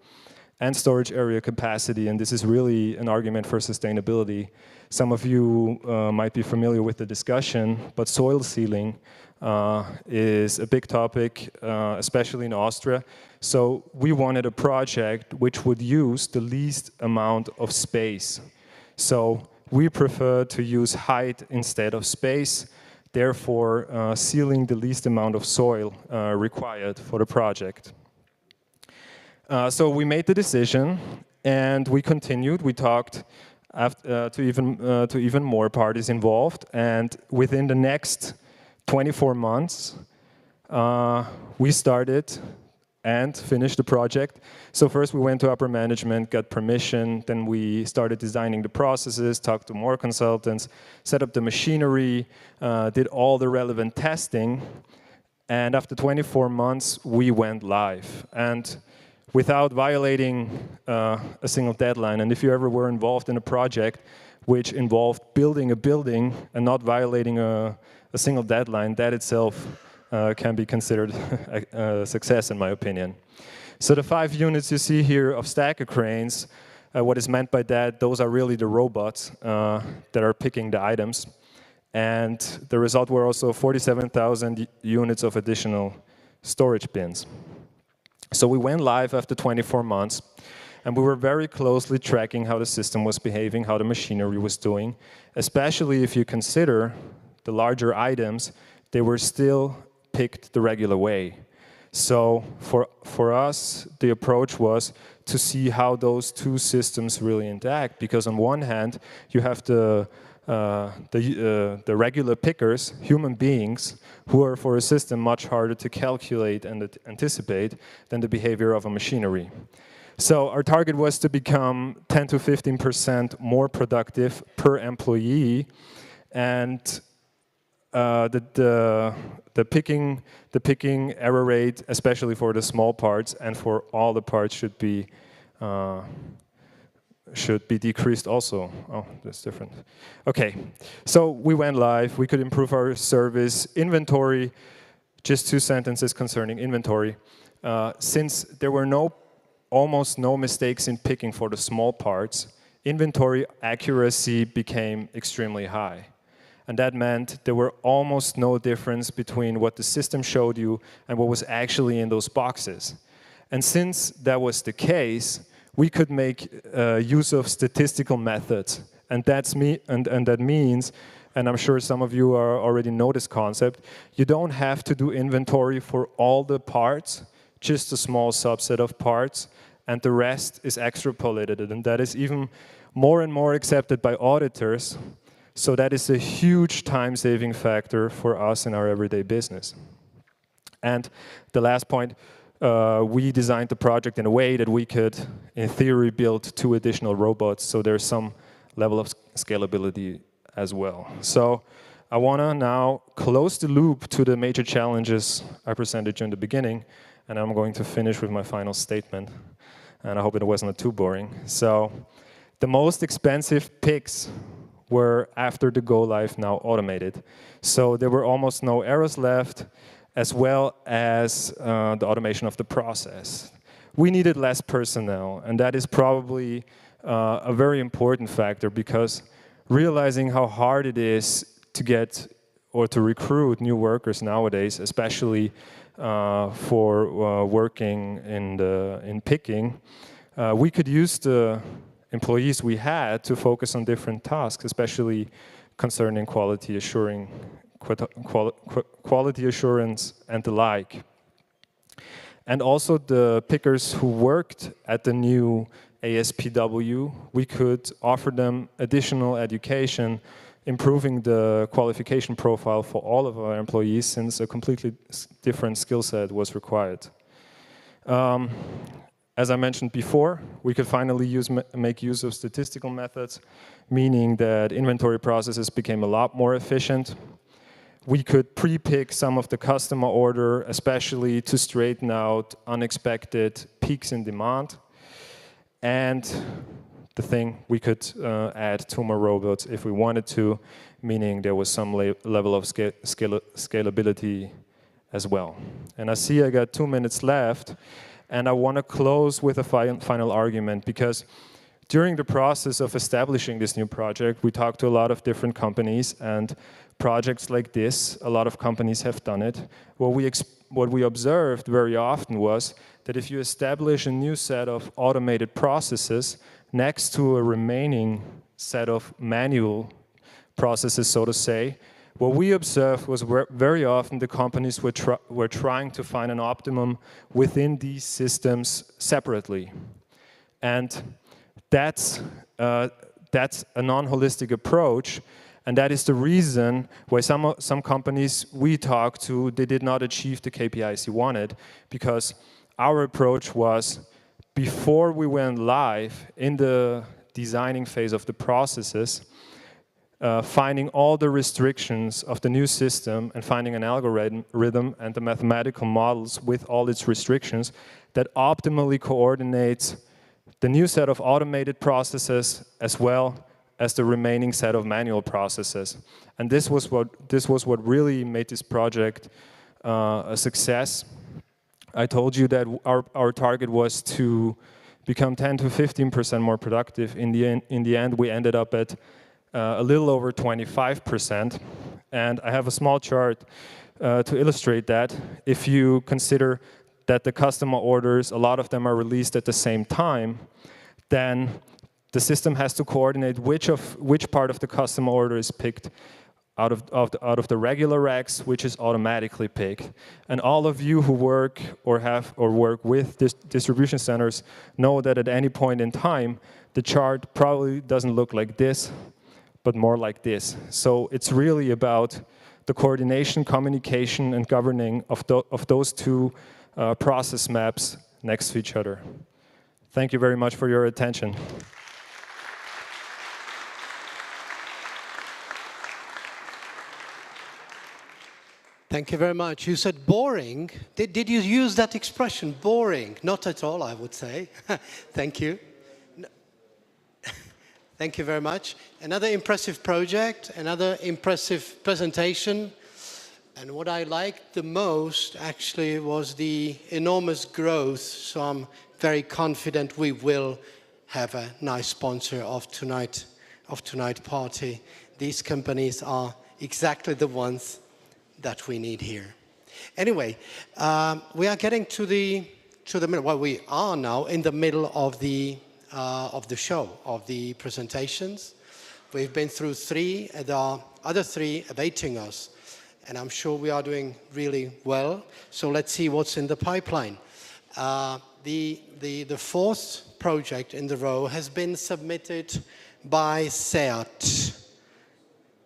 And storage area capacity, and this is really an argument for sustainability. Some of you might be familiar with the discussion, but soil sealing is a big topic, especially in Austria. So we wanted a project which would use the least amount of space. So we prefer to use height instead of space, therefore sealing the least amount of soil required for the project. So we made the decision and we continued. We talked to even more parties involved, and within the next 24 months, we started and finished the project. So first we went to upper management, got permission, then we started designing the processes, talked to more consultants, set up the machinery, did all the relevant testing, and after 24 months we went live. And without violating a single deadline. And if you ever were involved in a project which involved building a building and not violating a single deadline, that itself can be considered a success in my opinion. So the 5 units you see here of stacker cranes, what is meant by that, those are really the robots that are picking the items. And the result were also 47,000 units of additional storage bins. So we went live after 24 months, and we were very closely tracking how the system was behaving, how the machinery was doing, especially if you consider the larger items, they were still picked the regular way. So for us, the approach was to see how those two systems really interact, because on one hand, you have the regular pickers, human beings, who are for a system much harder to calculate and anticipate than the behavior of a machinery. So our target was to become 10 to 15% more productive per employee, and the picking error rate, especially for the small parts and for all the parts, should be decreased also. Oh, that's different. Okay, so we went live. We could improve our service. Inventory, just 2 sentences concerning inventory. Since there were almost no mistakes in picking for the small parts, inventory accuracy became extremely high. And that meant there were almost no difference between what the system showed you and what was actually in those boxes. And since that was the case, we could make use of statistical methods. And that means, and I'm sure some of you already know this concept, you don't have to do inventory for all the parts, just a small subset of parts, and the rest is extrapolated. And that is even more and more accepted by auditors. So that is a huge time-saving factor for us in our everyday business. And the last point, we designed the project in a way that we could, in theory, build 2 additional robots, so there's some level of scalability as well. So I want to now close the loop to the major challenges I presented you in the beginning, and I'm going to finish with my final statement, and I hope it wasn't too boring. So the most expensive picks were, after the go live, now automated. So there were almost no errors left, as well as the automation of the process. We needed less personnel, and that is probably a very important factor, because realizing how hard it is to get or to recruit new workers nowadays, especially for working in picking, we could use the employees we had to focus on different tasks, especially concerning quality assurance and the like. And also the pickers who worked at the new ASPW, we could offer them additional education, improving the qualification profile for all of our employees, since a completely different skill set was required. As I mentioned before, we could finally make use of statistical methods, meaning that inventory processes became a lot more efficient. We could pre-pick some of the customer order, especially to straighten out unexpected peaks in demand. And the thing, we could add 2 more robots if we wanted to, meaning there was some level of scalability as well. And I see I got 2 minutes left. And I want to close with a final argument, because during the process of establishing this new project, we talked to a lot of different companies, and projects like this, a lot of companies have done it. What we observed very often was that if you establish a new set of automated processes next to a remaining set of manual processes, so to say, what we observed was very often the companies were trying to find an optimum within these systems separately. And that's a non-holistic approach, and that is the reason why some companies we talked to, they did not achieve the KPIs you wanted, because our approach was, before we went live in the designing phase of the processes, finding all the restrictions of the new system and finding an algorithm and the mathematical models with all its restrictions that optimally coordinates the new set of automated processes as well as the remaining set of manual processes. And this was what really made this project a success. I told you that our target was to become 10 to 15% more productive. In the end, we ended up at a little over 25%. And I have a small chart to illustrate that. If you consider that the customer orders, a lot of them are released at the same time, then the system has to coordinate which part of the customer order is picked out of the regular racks, which is automatically picked. And all of you who work or work with distribution centers know that at any point in time, the chart probably doesn't look like this, but more like this. So it's really about the coordination, communication, and governing of those two process maps next to each other. Thank you very much for your attention. Thank you very much. You said boring. Did you use that expression, boring? Not at all, I would say. Thank you. No. Thank you very much. Another impressive project, another impressive presentation. And what I liked the most, actually, was the enormous growth. So I'm very confident we will have a nice sponsor of tonight party. These companies are exactly the ones that we need here. Anyway, we are getting to the middle. Well, we are now in the middle of the show, of the presentations. We've been through three, and there are other three awaiting us, and I'm sure we are doing really well. So let's see what's in the pipeline. The fourth project in the row has been submitted by SEAT,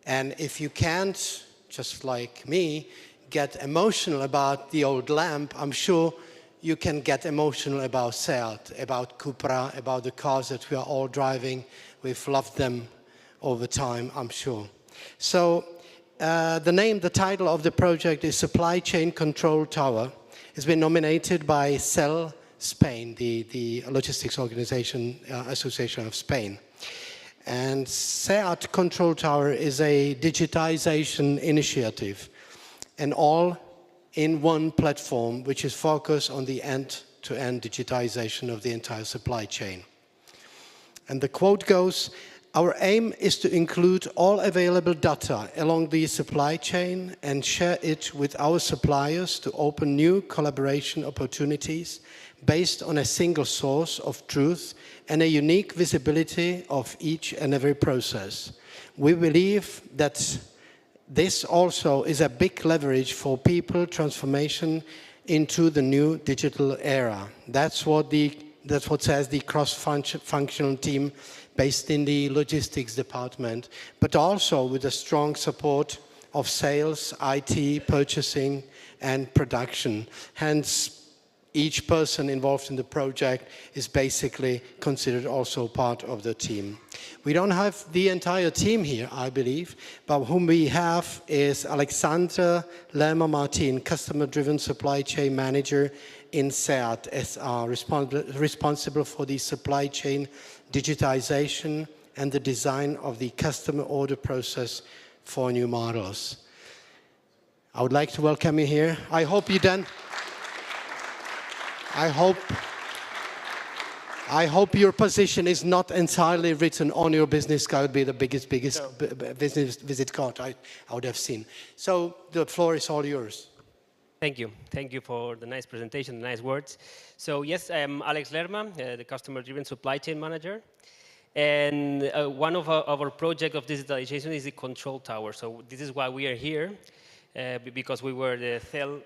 and if you can't, just like me, get emotional about the old lamp, I'm sure you can get emotional about SEAT, about Cupra, about the cars that we are all driving. We've loved them over time, I'm sure. So the title of the project is Supply Chain Control Tower. It's been nominated by CEL Spain, the Logistics Organization Association of Spain. And SEAT Control Tower is a digitization initiative, an all-in-one platform which is focused on the end-to-end digitization of the entire supply chain. And the quote goes, "Our aim is to include all available data along the supply chain and share it with our suppliers to open new collaboration opportunities based on a single source of truth and a unique visibility of each and every process. We believe that this also is a big leverage for people transformation into the new digital era." That's what says the cross-functional team based in the logistics department, but also with the strong support of sales, IT, purchasing, and production. Hence, each person involved in the project is basically considered also part of the team. We don't have the entire team here, I believe, but whom we have is Alexandra Lerma-Martin, Customer-Driven Supply Chain Manager in SEAT SR, responsible for the supply chain digitization and the design of the customer order process for new models. I would like to welcome you here. I hope you done. I hope your position is not entirely written on your business card. It would be the biggest business visit card I would have seen. So the floor is all yours. Thank you. Thank you for the nice presentation, the nice words. So yes, I am Alex Lerma, the Customer-Driven Supply Chain Manager. And one of our project of digitalization is the control tower. So this is why we are here, because we were the THEL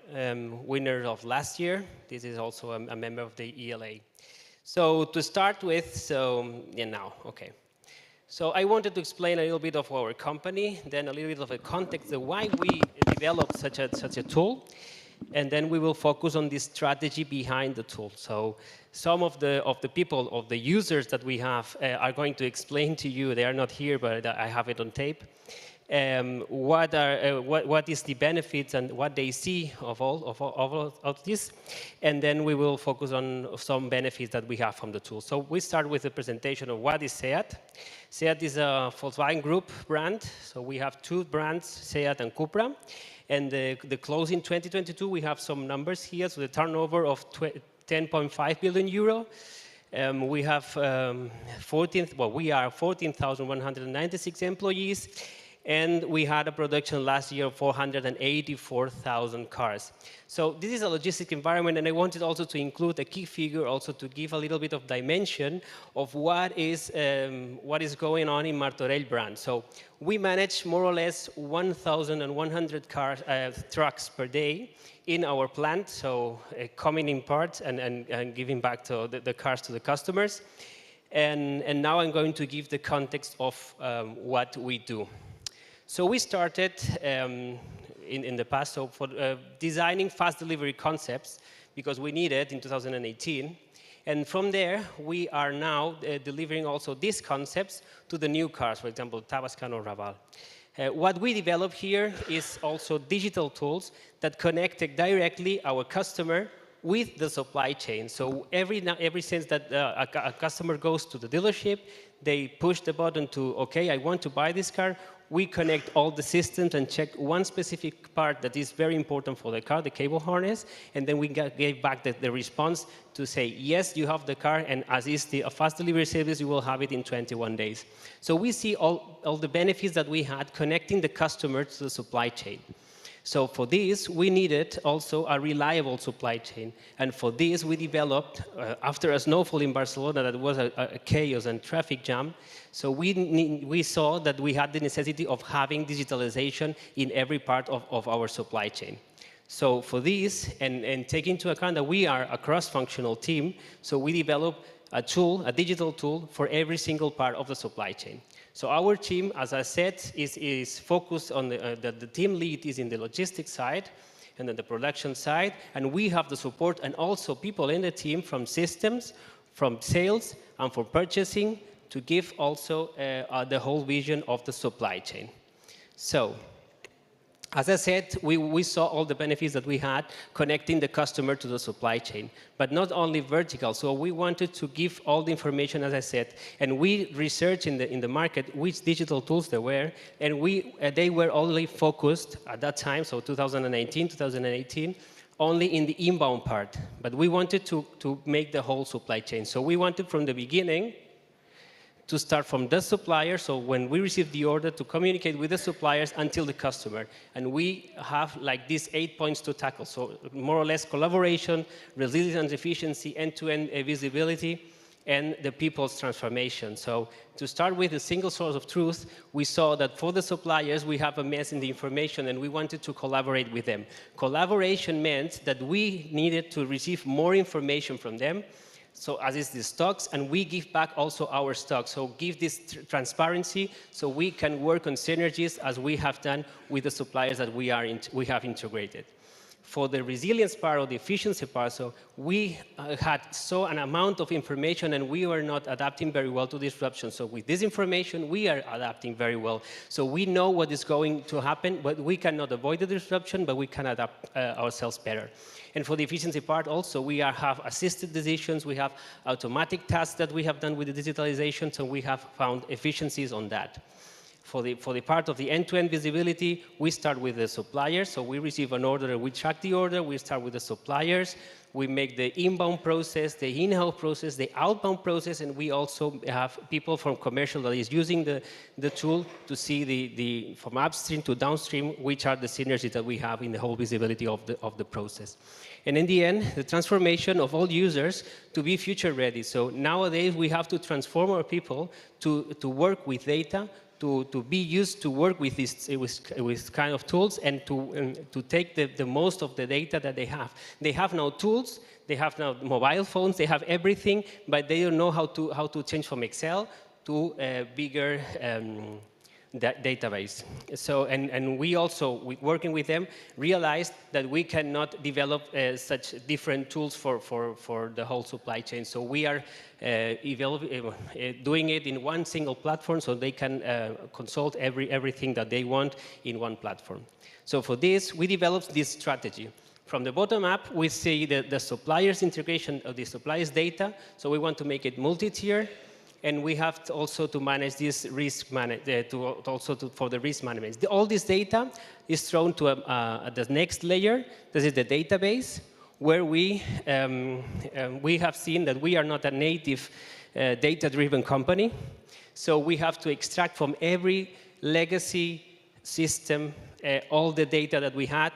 winner of last year. This is also a member of the ELA. So to start with, okay. So I wanted to explain a little bit of our company, then a little bit of a context of why we developed such a tool, and then we will focus on the strategy behind the tool. So some of the people, of the users that we have are going to explain to you, they are not here, but I have it on tape, what is the benefits and what they see of all of this, and then we will focus on some benefits that we have from the tool. So we start with a presentation of what is SEAT. SEAT is a Volkswagen Group brand, so we have two brands, SEAT and Cupra, and the closing 2022, we have some numbers here, so the turnover of 10.5 billion euro. We have we are 14,196 employees, and we had a production last year of 484,000 cars. So this is a logistic environment, and I wanted also to include a key figure, also to give a little bit of dimension of what is going on in Martorell brand. So we manage more or less 1,100 trucks per day in our plant, so coming in parts and giving back to the cars to the customers. And now I'm going to give the context of what we do. So we started in the past for designing fast delivery concepts because we needed in 2018. And from there, we are now delivering also these concepts to the new cars, for example, Tabascan or Raval. What we develop here is also digital tools that connect directly our customer with the supply chain. So every sense that a customer goes to the dealership, they push the button to, okay, I want to buy this car. We connect all the systems and check one specific part that is very important for the car, the cable harness, and then we gave back the response to say, yes, you have the car, and as is the fast delivery service, you will have it in 21 days. So we see all the benefits that we had connecting the customer to the supply chain. So for this, we needed also a reliable supply chain. And for this, we developed, after a snowfall in Barcelona that was a chaos and traffic jam, so we saw that we had the necessity of having digitalization in every part of our supply chain. So for this, and take into account that we are a cross-functional team, so we developed a tool, a digital tool for every single part of the supply chain. So our team, as I said, is focused on the team lead is in the logistics side and then the production side, and we have the support and also people in the team from systems, from sales, and for purchasing to give also the whole vision of the supply chain. So, as I said, we saw all the benefits that we had connecting the customer to the supply chain, but not only vertical. So we wanted to give all the information, as I said, and we researched in the market which digital tools there were, and they were only focused at that time, so 2018, only in the inbound part. But we wanted to make the whole supply chain. So we wanted from the beginning to start from the supplier, so when we receive the order, to communicate with the suppliers until the customer. And we have like these 8 points to tackle, so more or less collaboration, resilience and efficiency, end-to-end visibility, and the people's transformation. So to start with a single source of truth, we saw that for the suppliers, we have a mess in the information, and we wanted to collaborate with them. Collaboration meant that we needed to receive more information from them, so as is the stocks, and we give back also our stocks. So give this transparency so we can work on synergies as we have done with the suppliers that we have integrated. For the resilience part or the efficiency part, so we had an amount of information and we were not adapting very well to disruption. So with this information, we are adapting very well. So we know what is going to happen, but we cannot avoid the disruption, but we can adapt ourselves better. And for the efficiency part also, we have assisted decisions, we have automatic tasks that we have done with the digitalization, so we have found efficiencies on that. For the part of the end-to-end visibility, we start with the suppliers. So we receive an order, we track the order, we start with the suppliers, we make the inbound process, the in-house process, the outbound process, and we also have people from commercial that is using the tool to see from upstream to downstream, which are the synergies that we have in the whole visibility of the process. And in the end, the transformation of all users to be future ready. So nowadays, we have to transform our people to work with data, to be used to work with with kind of tools and to take the most of the data that they have. They have now tools, they have now mobile phones, they have everything, but they don't know how to change from Excel to a bigger database. So, and we also, working with them, realized that we cannot develop such different tools for the whole supply chain. So we are doing it in one single platform so they can consult everything that they want in one platform. So for this, we developed this strategy. From the bottom up, we see the suppliers integration of the suppliers data. So we want to make it multi-tier. And we have to also to manage this risk for the risk management. All this data is thrown to the next layer. This is the database, where we have seen that we are not a native data-driven company. So we have to extract from every legacy system all the data that we had.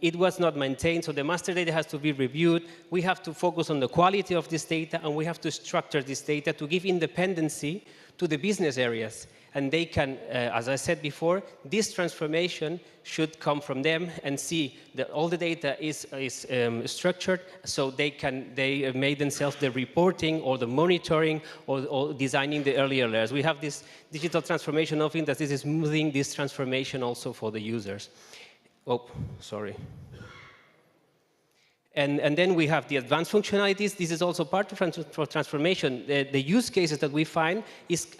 It was not maintained, so the master data has to be reviewed. We have to focus on the quality of this data, and we have to structure this data to give independency to the business areas. And they can, as I said before, this transformation should come from them and see that all the data is structured, so they made themselves the reporting or the monitoring or designing the earlier layers. We have this digital transformation often that this is smoothing this transformation also for the users. Oh, sorry. And then we have the advanced functionalities. This is also part of transformation. The use cases that we find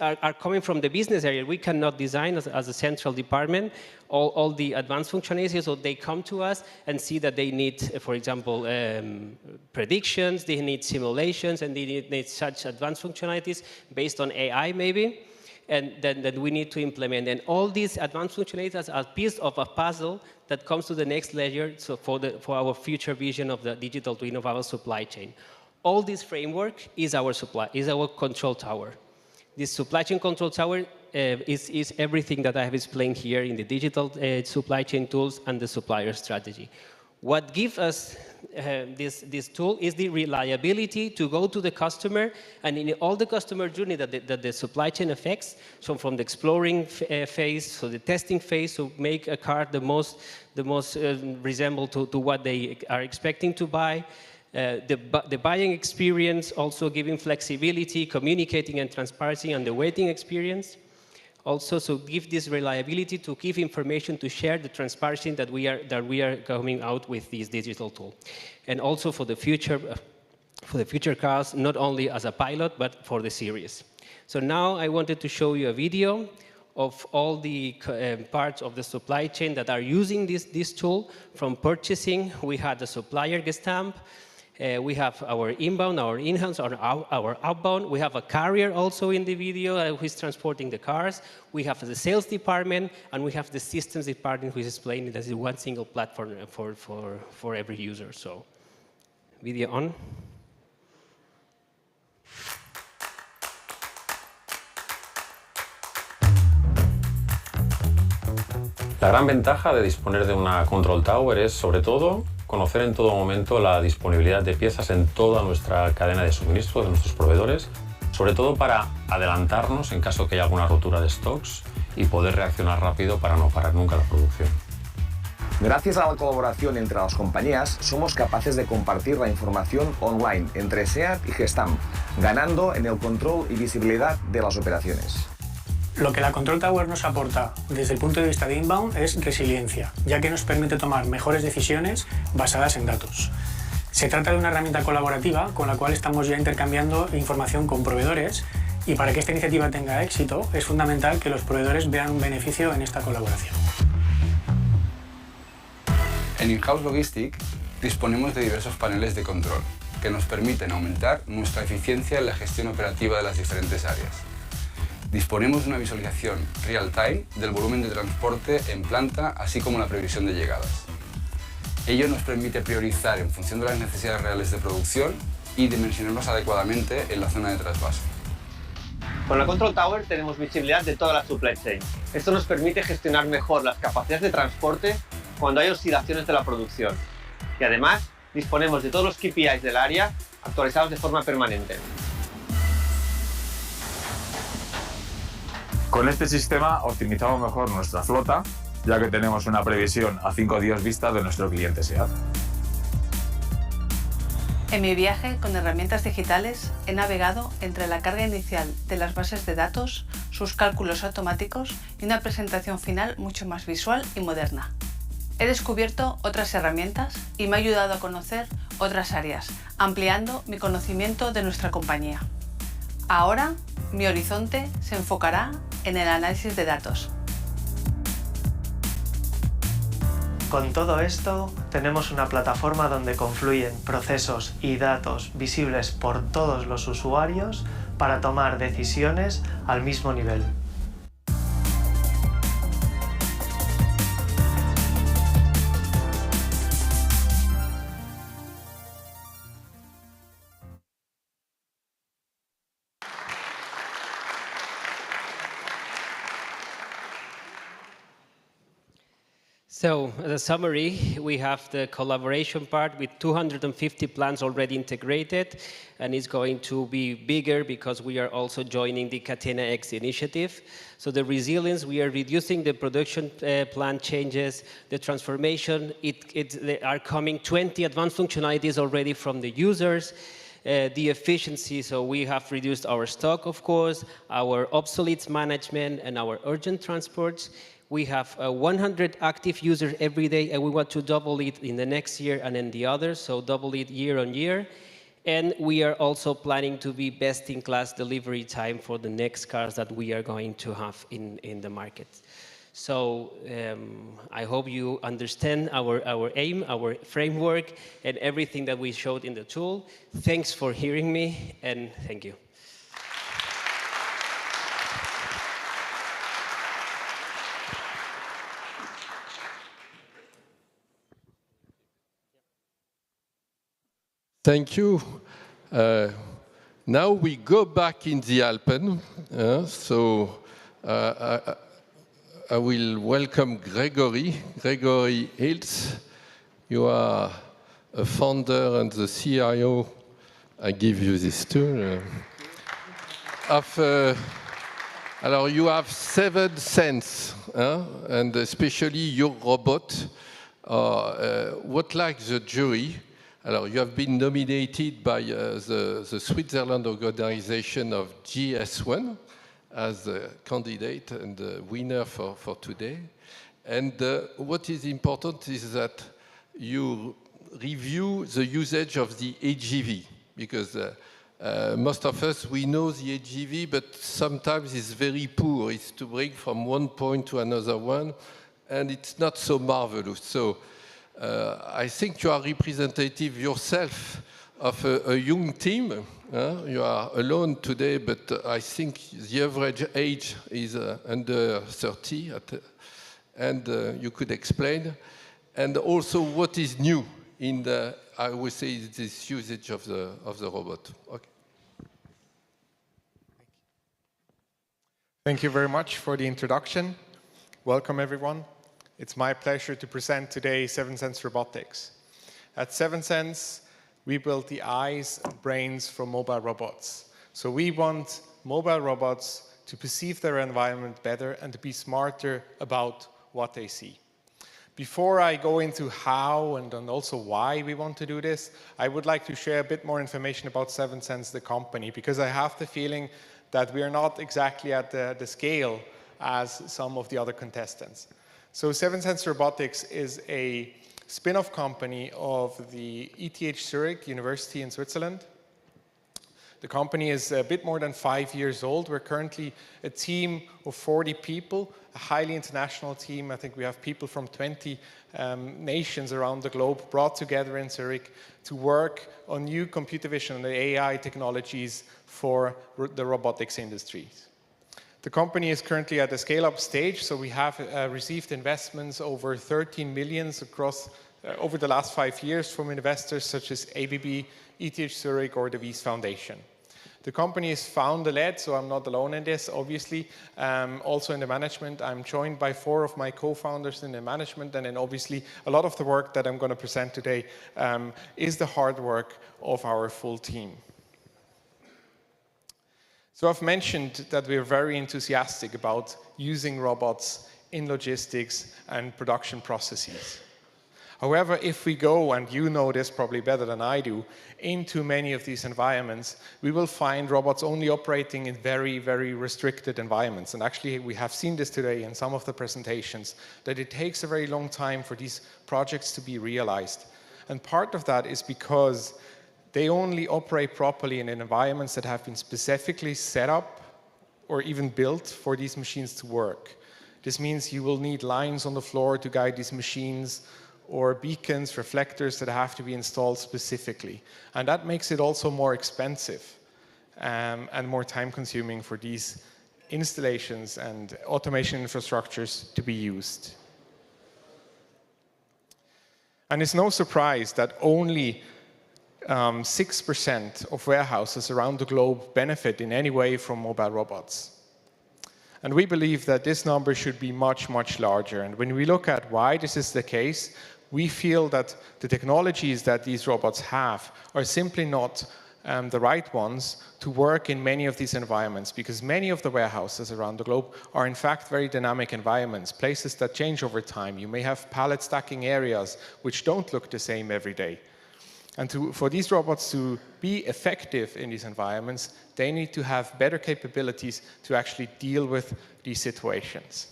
are coming from the business area. We cannot design as a central department all the advanced functionalities, so they come to us and see that they need, for example, predictions, they need simulations, and they need such advanced functionalities based on AI maybe. And then we need to implement. And all these advanced functionalities are a piece of a puzzle that comes to the next layer, so for our future vision of the digital twin of our supply chain. All this framework is our control tower. This supply chain control tower is everything that I have explained here in the digital supply chain tools and the supplier strategy. What gives us this tool is the reliability to go to the customer and in all the customer journey that the supply chain affects, so from the exploring phase, so the testing phase, so make a car the most resemble to what they are expecting to buy. The buying experience, also giving flexibility, communicating and transparency, and the waiting experience. Also, so give this reliability to give information, to share the transparency that we are coming out with this digital tool, and also for the future cars, not only as a pilot but for the series. So now I wanted to show you a video of all the parts of the supply chain that are using this tool. From purchasing, we had the supplier gestamp. We have our inbound, our in-house, our outbound. We have a carrier also in the video who is transporting the cars. We have the sales department, and we have the systems department who is explaining that it's one single platform for every user. So, video on. La gran ventaja de disponer de una Control Tower es, sobre todo, conocer en todo momento la disponibilidad de piezas en toda nuestra cadena de suministro de nuestros proveedores, sobre todo para adelantarnos en caso que haya alguna rotura de stocks y poder reaccionar rápido para no parar nunca la producción. Gracias a la colaboración entre las compañías, somos capaces de compartir la información online entre SEAT y Gestamp, ganando en el control y visibilidad de las operaciones. Lo que la Control Tower nos aporta desde el punto de vista de inbound es resiliencia, ya que nos permite tomar mejores decisiones basadas en datos. Se trata de una herramienta colaborativa con la cual estamos ya intercambiando información con proveedores, y para que esta iniciativa tenga éxito es fundamental que los proveedores vean un beneficio en esta colaboración. En In-House Logistic disponemos de diversos paneles de control que nos permiten aumentar nuestra eficiencia en la gestión operativa de las diferentes áreas. Disponemos de una visualización real-time del volumen de transporte en planta, así como la previsión de llegadas. Ello nos permite priorizar en función de las necesidades reales de producción y dimensionarlos adecuadamente en la zona de trasvase. Con la Control Tower tenemos visibilidad de toda la supply chain. Esto nos permite gestionar mejor las capacidades de transporte cuando hay oscilaciones de la producción. Y además, disponemos de todos los KPIs del área actualizados de forma permanente. Con este sistema optimizamos mejor nuestra flota, ya que tenemos una previsión a 5 días vista de nuestro cliente SEAT. En mi viaje con herramientas digitales he navegado entre la carga inicial de las bases de datos, sus cálculos automáticos y una presentación final mucho más visual y moderna. He descubierto otras herramientas y me ha ayudado a conocer otras áreas, ampliando mi conocimiento de nuestra compañía. Ahora, mi horizonte se enfocará en el análisis de datos. Con todo esto, tenemos una plataforma donde confluyen procesos y datos visibles por todos los usuarios para tomar decisiones al mismo nivel. So, as a summary, we have the collaboration part with 250 plants already integrated, and it's going to be bigger because we are also joining the Catena X initiative. So the resilience, we are reducing the production plant changes, the transformation, there are coming 20 advanced functionalities already from the users. The efficiency, so we have reduced our stock, of course, our obsoletes management, and our urgent transports. We have 100 active users every day, and we want to double it in the next year and in the others, so double it year on year. And we are also planning to be best-in-class delivery time for the next cars that we are going to have in the market. So I hope you understand our aim, our framework, and everything that we showed in the tool. Thanks for hearing me, and thank you. Thank you. Now we go back in the Alpen. I will welcome Gregory Hiltz. You are a founder and the CIO. I give you this tool. You have 7 Sense, and especially your robot. What like the jury? You have been nominated by the Switzerland organization of GS1 as a candidate and the winner for today. And what is important is that you review the usage of the AGV, because most of us, we know the AGV, but sometimes it's very poor. It's to bring from one point to another one, and it's not so marvelous. So I think you are representative yourself of a young team. You are alone today, but I think the average age is under 30, and you could explain. And also what is new in the, I would say, this usage of the robot. Okay. Thank you very much for the introduction. Welcome, everyone. It's my pleasure to present today 7Sense Robotics. At 7Sense, we build the eyes and brains for mobile robots. So we want mobile robots to perceive their environment better and to be smarter about what they see. Before I go into how and also why we want to do this, I would like to share a bit more information about 7Sense, the company, because I have the feeling that we are not exactly at the scale as some of the other contestants. So 7Sense Robotics is a spin-off company of the ETH Zurich University in Switzerland. The company is a bit more than 5 years old. We're currently a team of 40 people, a highly international team. I think we have people from 20 nations around the globe brought together in Zurich to work on new computer vision and AI technologies for the robotics industries. The company is currently at the scale-up stage, so we have received investments over 13 million across over the last 5 years from investors such as ABB, ETH Zurich, or the Wyss Foundation. The company is founder-led, so I'm not alone in this, obviously. Also in the management, I'm joined by 4 of my co-founders in the management, and then obviously a lot of the work that I'm going to present today is the hard work of our full team. So I've mentioned that we're very enthusiastic about using robots in logistics and production processes. However, if we go, and you know this probably better than I do, into many of these environments, we will find robots only operating in very, very restricted environments. And actually, we have seen this today in some of the presentations, that it takes a very long time for these projects to be realized. And part of that is because they only operate properly in environments that have been specifically set up or even built for these machines to work. This means you will need lines on the floor to guide these machines, or beacons, reflectors that have to be installed specifically. And that makes it also more expensive and more time-consuming for these installations and automation infrastructures to be used. And it's no surprise that only 6% of warehouses around the globe benefit in any way from mobile robots. And we believe that this number should be much, much larger. And when we look at why this is the case, we feel that the technologies that these robots have are simply not the right ones to work in many of these environments, because many of the warehouses around the globe are in fact very dynamic environments, places that change over time. You may have pallet stacking areas which don't look the same every day. And for these robots to be effective in these environments, they need to have better capabilities to actually deal with these situations.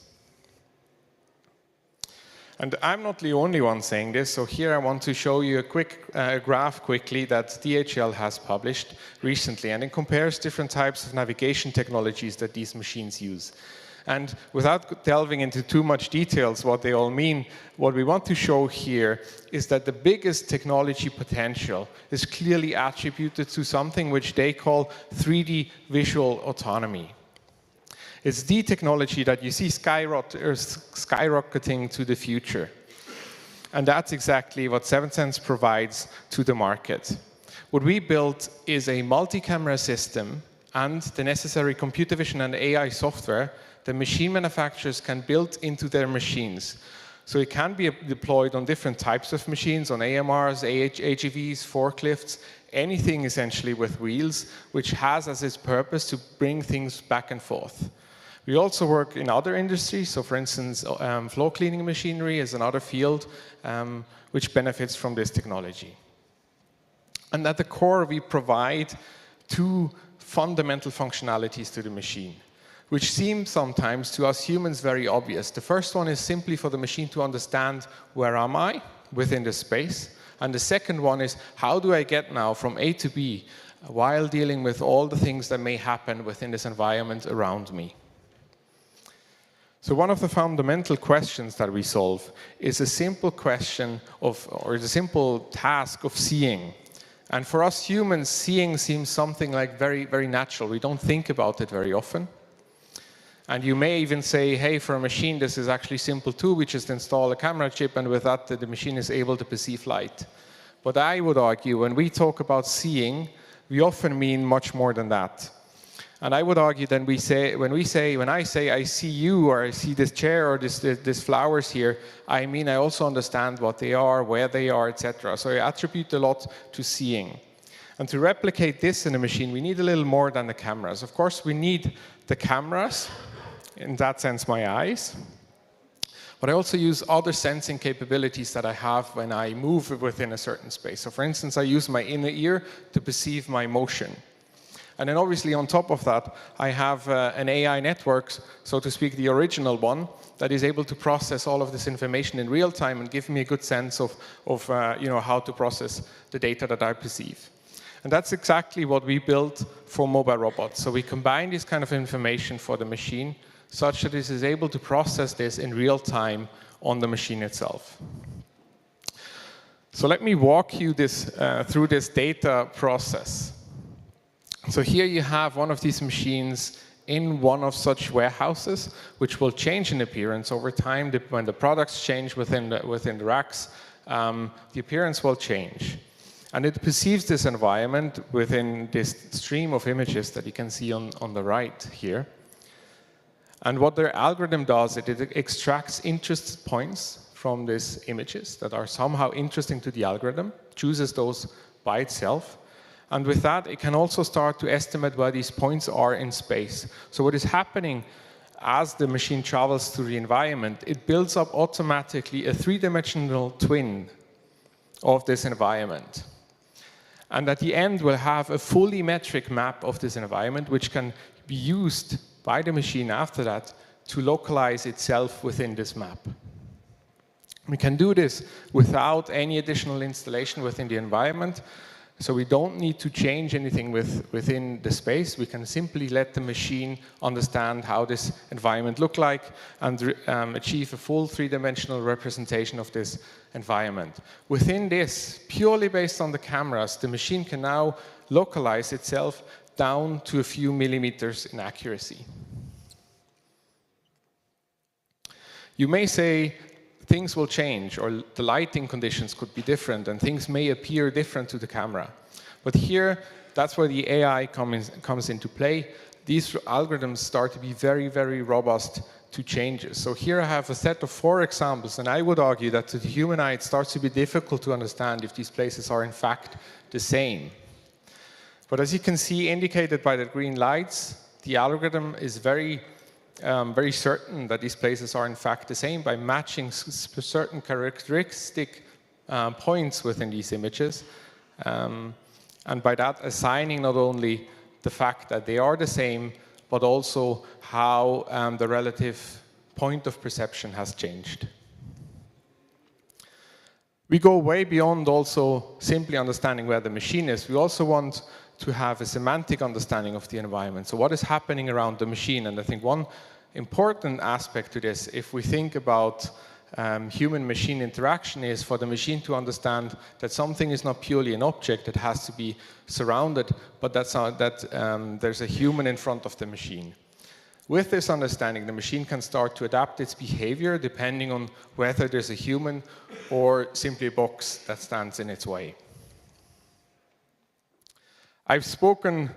And I'm not the only one saying this, so here I want to show you a quick graph quickly that DHL has published recently, and it compares different types of navigation technologies that these machines use. And without delving into too much details what they all mean, what we want to show here is that the biggest technology potential is clearly attributed to something which they call 3D visual autonomy. It's the technology that you see skyrocketing to the future. And that's exactly what 7sense provides to the market. What we built is a multi-camera system and the necessary computer vision and AI software that machine manufacturers can build into their machines. So it can be deployed on different types of machines, on AMRs, AGVs, forklifts, anything essentially with wheels, which has as its purpose to bring things back and forth. We also work in other industries, so for instance, floor cleaning machinery is another field which benefits from this technology. And at the core, we provide 2 fundamental functionalities to the machine, which seem sometimes to us humans very obvious. The first one is simply for the machine to understand where am I within the space. And the second one is how do I get now from A to B while dealing with all the things that may happen within this environment around me. So one of the fundamental questions that we solve is a simple question of, or the simple task of seeing. And for us humans, seeing seems something like very, very natural. We don't think about it very often. And you may even say, hey, for a machine, this is actually simple too. We just install a camera chip, and with that, the machine is able to perceive light. But I would argue, when we talk about seeing, we often mean much more than that. And I would argue that when I say I see you, or I see this chair, or this flowers here, I mean I also understand what they are, where they are, etc. So I attribute a lot to seeing. And to replicate this in a machine, we need a little more than the cameras. Of course, we need the cameras, in that sense, my eyes. But I also use other sensing capabilities that I have when I move within a certain space. So for instance, I use my inner ear to perceive my motion. And then obviously on top of that, I have an AI network, so to speak, the original one, that is able to process all of this information in real time and give me a good sense of how to process the data that I perceive. And that's exactly what we built for mobile robots. So we combine this kind of information for the machine such that it is able to process this in real time on the machine itself. So let me walk you through this data process. So here you have one of these machines in one of such warehouses, which will change in appearance over time. When the products change within the racks, the appearance will change. And it perceives this environment within this stream of images that you can see on the right here. And what their algorithm does, it extracts interest points from these images that are somehow interesting to the algorithm, chooses those by itself. And with that, it can also start to estimate where these points are in space. So what is happening as the machine travels through the environment, it builds up automatically a three-dimensional twin of this environment. And at the end, we'll have a fully metric map of this environment, which can be used by the machine after that to localize itself within this map. We can do this without any additional installation within the environment. So we don't need to change anything within the space. We can simply let the machine understand how this environment looks like and achieve a full three-dimensional representation of this environment. Within this, purely based on the cameras, the machine can now localize itself down to a few millimeters in accuracy. You may say things will change, or the lighting conditions could be different, and things may appear different to the camera. But here, that's where the AI comes into play. These algorithms start to be very, very robust to changes. So here I have a set of 4 examples, and I would argue that to the human eye, it starts to be difficult to understand if these places are in fact the same. But as you can see, indicated by the green lights, the algorithm is very certain that these places are in fact the same by matching certain characteristic points within these images. And by that, assigning not only the fact that they are the same, but also how the relative point of perception has changed. We go way beyond also simply understanding where the machine is. We also want to have a semantic understanding of the environment. So what is happening around the machine? And I think one important aspect to this, if we think about human-machine interaction, is for the machine to understand that something is not purely an object that has to be surrounded, but that there's a human in front of the machine. With this understanding, the machine can start to adapt its behavior depending on whether there's a human or simply a box that stands in its way. I've spoken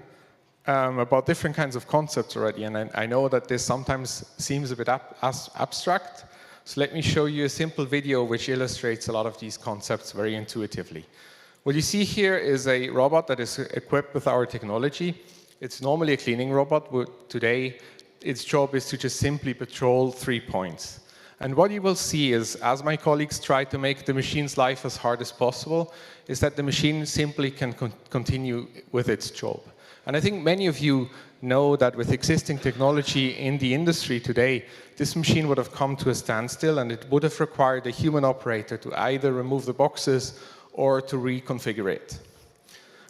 about different kinds of concepts already, and I know that this sometimes seems a bit abstract. So let me show you a simple video which illustrates a lot of these concepts very intuitively. What you see here is a robot that is equipped with our technology. It's normally a cleaning robot, but today its job is to just simply patrol 3 points. And what you will see is, as my colleagues try to make the machine's life as hard as possible, is that the machine simply can continue with its job. And I think many of you know that with existing technology in the industry today, this machine would have come to a standstill, and it would have required a human operator to either remove the boxes or to reconfigure it.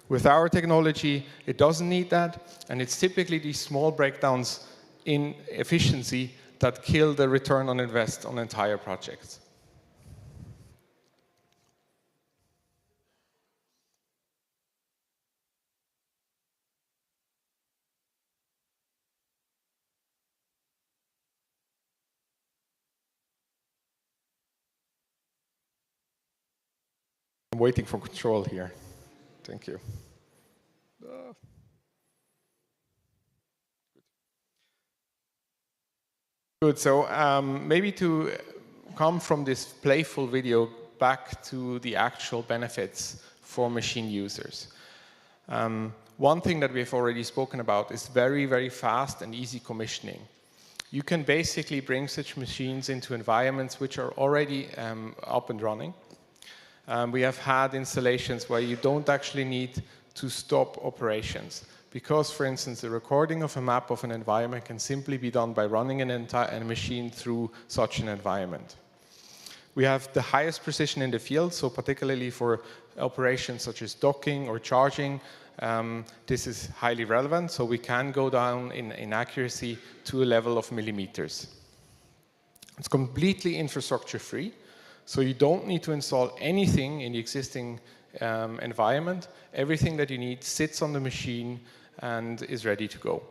With our technology, it doesn't need that, and it's typically these small breakdowns in efficiency that kill the return on invest on entire projects. I'm waiting for control here. Thank you. Good, so maybe to come from this playful video back to the actual benefits for machine users. One thing that we've already spoken about is very, very fast and easy commissioning. You can basically bring such machines into environments which are already up and running. We have had installations where you don't actually need to stop operations. Because, for instance, the recording of a map of an environment can simply be done by running a machine through such an environment. We have the highest precision in the field, so particularly for operations such as docking or charging, this is highly relevant, so we can go down in accuracy to a level of millimeters. It's completely infrastructure-free, so you don't need to install anything in the existing environment. Everything that you need sits on the machine and is ready to go.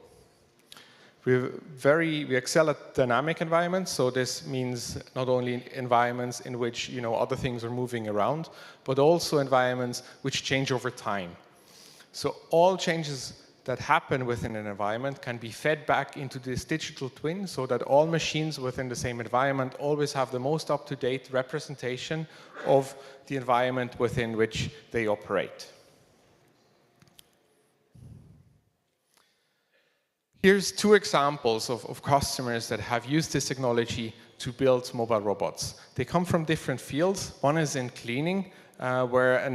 We excel at dynamic environments, so this means not only environments in which other things are moving around, but also environments which change over time. So all changes that happen within an environment can be fed back into this digital twin so that all machines within the same environment always have the most up-to-date representation of the environment within which they operate. Here's two examples of customers that have used this technology to build mobile robots. They come from different fields. One is in cleaning, where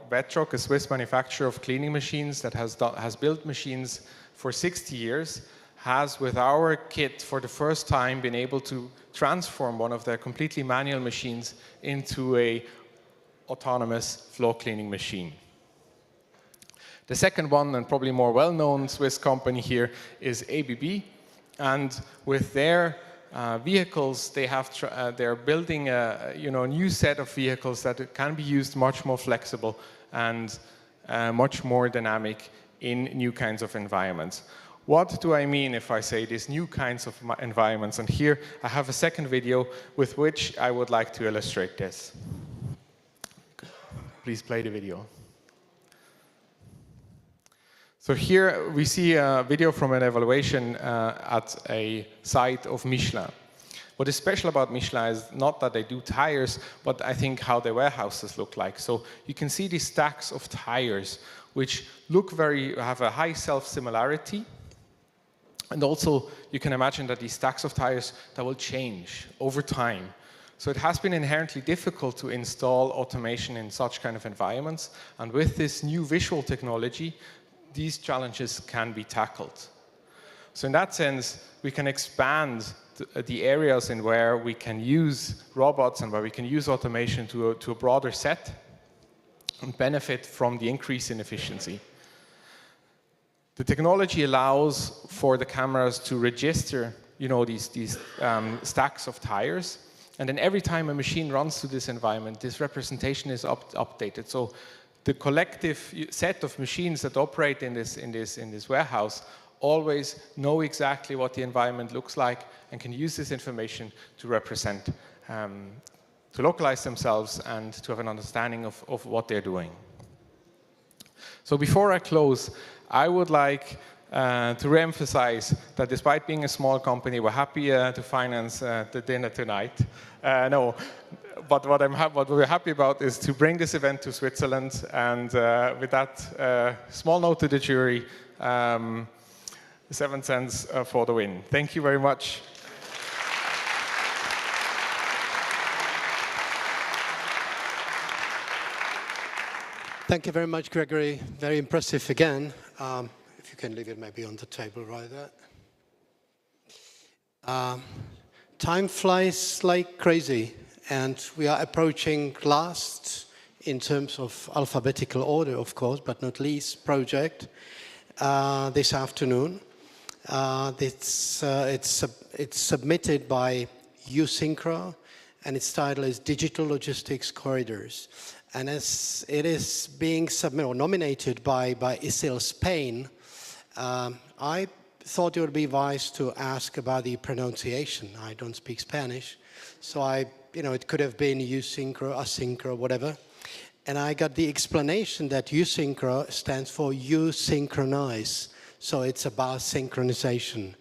Bedrock, a Swiss manufacturer of cleaning machines that has built machines for 60 years, has, with our kit, for the first time been able to transform one of their completely manual machines into a autonomous floor cleaning machine. The second one, and probably more well-known Swiss company here, is ABB. And with their vehicles, they're building a new set of vehicles that can be used much more flexible and much more dynamic in new kinds of environments. What do I mean if I say these new kinds of environments? And here I have a second video with which I would like to illustrate this. Please play the video. So here we see a video from an evaluation at a site of Michelin. What is special about Michelin is not that they do tires, but I think how their warehouses look like. So you can see these stacks of tires, which have a high self-similarity. And also, you can imagine that these stacks of tires that will change over time. So it has been inherently difficult to install automation in such kind of environments. And with this new visual technology, these challenges can be tackled. So in that sense, we can expand the areas in where we can use robots and where we can use automation to a broader set and benefit from the increase in efficiency. The technology allows for the cameras to register these stacks of tires, and then every time a machine runs through this environment, this representation is updated. So the collective set of machines that operate in this warehouse always know exactly what the environment looks like and can use this information to represent, to localize themselves and to have an understanding of what they're doing. So before I close, I would like to re-emphasize that despite being a small company, we're happy to finance the dinner tonight. No. But what we're happy about is to bring this event to Switzerland, and with that small note to the jury, 7 cents for the win. Thank you very much. Thank you very much, Gregory. Very impressive again. If you can leave it maybe on the table right there. Time flies like crazy. And we are approaching last, in terms of alphabetical order, of course, but not least, project this afternoon. It's submitted by USynchro, and its title is Digital Logistics Corridors. And as it is being submitted or nominated by ISIL Spain, I thought it would be wise to ask about the pronunciation. I don't speak Spanish, so it could have been USynchro, Asynchro, whatever. And I got the explanation that USynchro stands for You Synchronize. So it's about synchronization.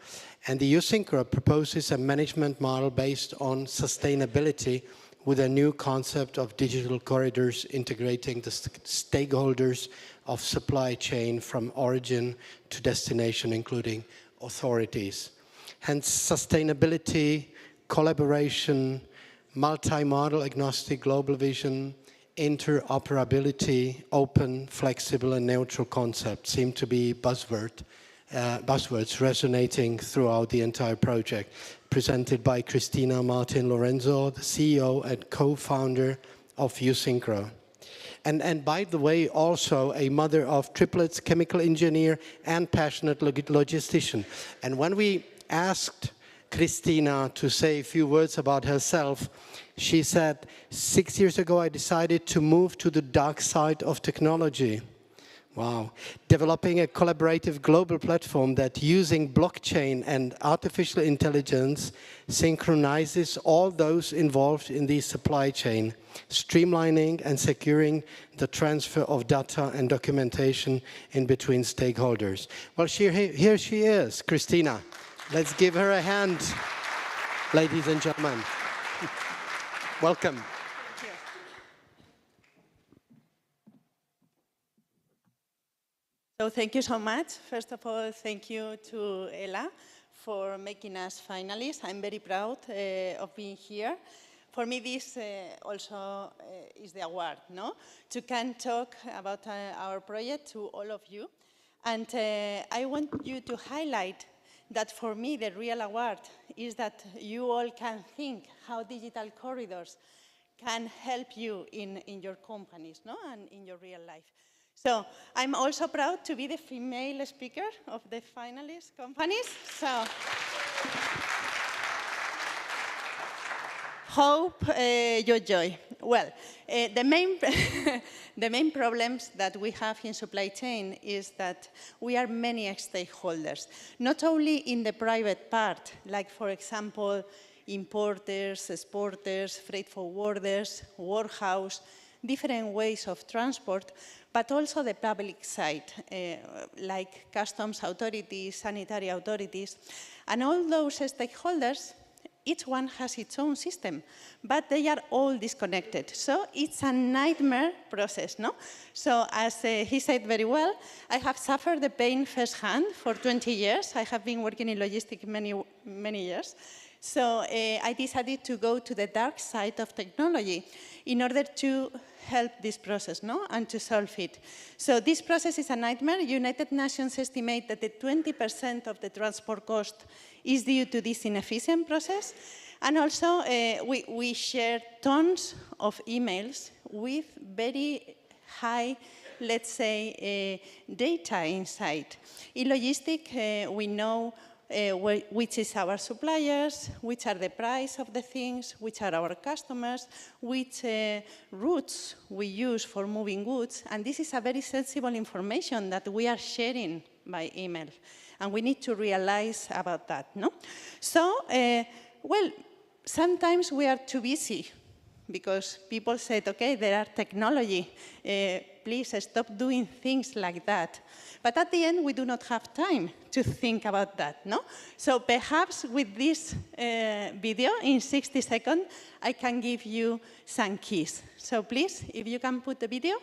And the USynchro proposes a management model based on sustainability with a new concept of digital corridors integrating the stakeholders of supply chain from origin to destination, including authorities. Hence, sustainability, collaboration, multi-model agnostic global vision, interoperability, open, flexible, and neutral concepts seem to be buzzwords resonating throughout the entire project. Presented by Cristina Martin Lorenzo, the CEO and co-founder of USynchro. And by the way, also a mother of triplets, chemical engineer, and passionate logistician. And when we asked Cristina to say a few words about herself, she said, 6 years ago I decided to move to the dark side of technology. Wow. Developing a collaborative global platform that using blockchain and artificial intelligence synchronizes all those involved in the supply chain, streamlining and securing the transfer of data and documentation in between stakeholders. Well, here she is, Christina. Let's give her a hand, ladies and gentlemen. Welcome. So thank you so much. First of all, thank you to Ella for making us finalists. I'm very proud of being here. For me, this also is the award, no? To can talk about our project to all of you. And I want you to highlight that for me, the real award is that you all can think how digital corridors can help you in your companies, no? And in your real life. So I'm also proud to be the female speaker of the finalist companies. So hope you enjoy. Well, the main problems that we have in supply chain is that we are many stakeholders, not only in the private part, like for example, importers, exporters, freight forwarders, warehouse, different ways of transport, but also the public side, like customs authorities, sanitary authorities, and all those stakeholders, each one has its own system, but they are all disconnected. So it's a nightmare process, no? So as he said very well, I have suffered the pain firsthand for 20 years. I have been working in logistics many years. So I decided to go to the dark side of technology in order to help this process, no? And to solve it. So this process is a nightmare. United Nations estimate that the 20% of the transport cost is due to this inefficient process. And also, we share tons of emails with very high, let's say, data inside. In logistics, we know which is our suppliers, which are the price of the things, which are our customers, which routes we use for moving goods. And this is a very sensible information that we are sharing by email. And we need to realize about that, no? So, well, sometimes we are too busy because people said, okay, there are technology, please stop doing things like that. But at the end, we do not have time to think about that, no? So perhaps with this video, in 60 seconds, I can give you some keys. So please, if you can put the video.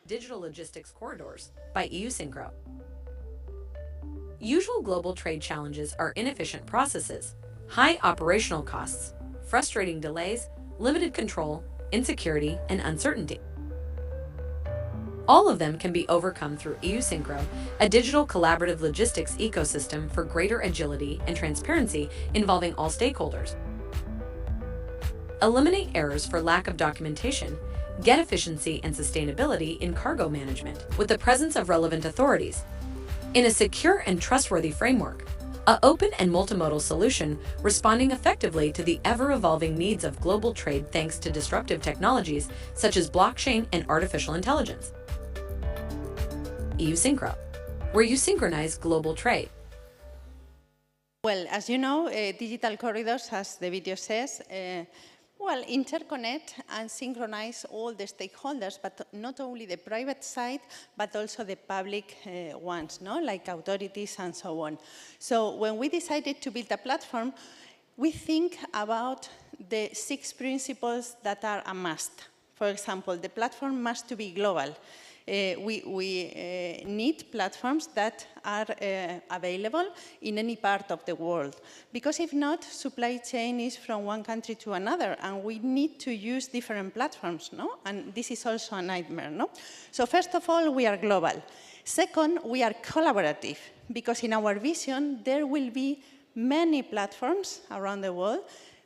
Digital Logistics Corridors by EU Synchro. Usual global trade challenges are inefficient processes, high operational costs, frustrating delays, limited control, insecurity, and uncertainty. All of them can be overcome through EU Synchro, a digital collaborative logistics ecosystem for greater agility and transparency involving all stakeholders. Eliminate errors for lack of documentation, get efficiency and sustainability in cargo management with the presence of relevant authorities. In a secure and trustworthy framework, an open and multimodal solution responding effectively to the ever-evolving needs of global trade thanks to disruptive technologies such as blockchain and artificial intelligence. EU Synchro, where you synchronize global trade. Well, as you know, digital corridors, as the video says, well, interconnect and synchronize all the stakeholders, but not only the private side, but also the public ones, no? Like authorities and so on. So when we decided to build a platform, we think about the 6 principles that are a must. For example, the platform must to be global. We need platforms that are available in any part of the world. Because if not, supply chain is from one country to another, and we need to use different platforms, no? And this is also a nightmare, no? So first of all, we are global. Second, we are collaborative, because in our vision, there will be many platforms around the world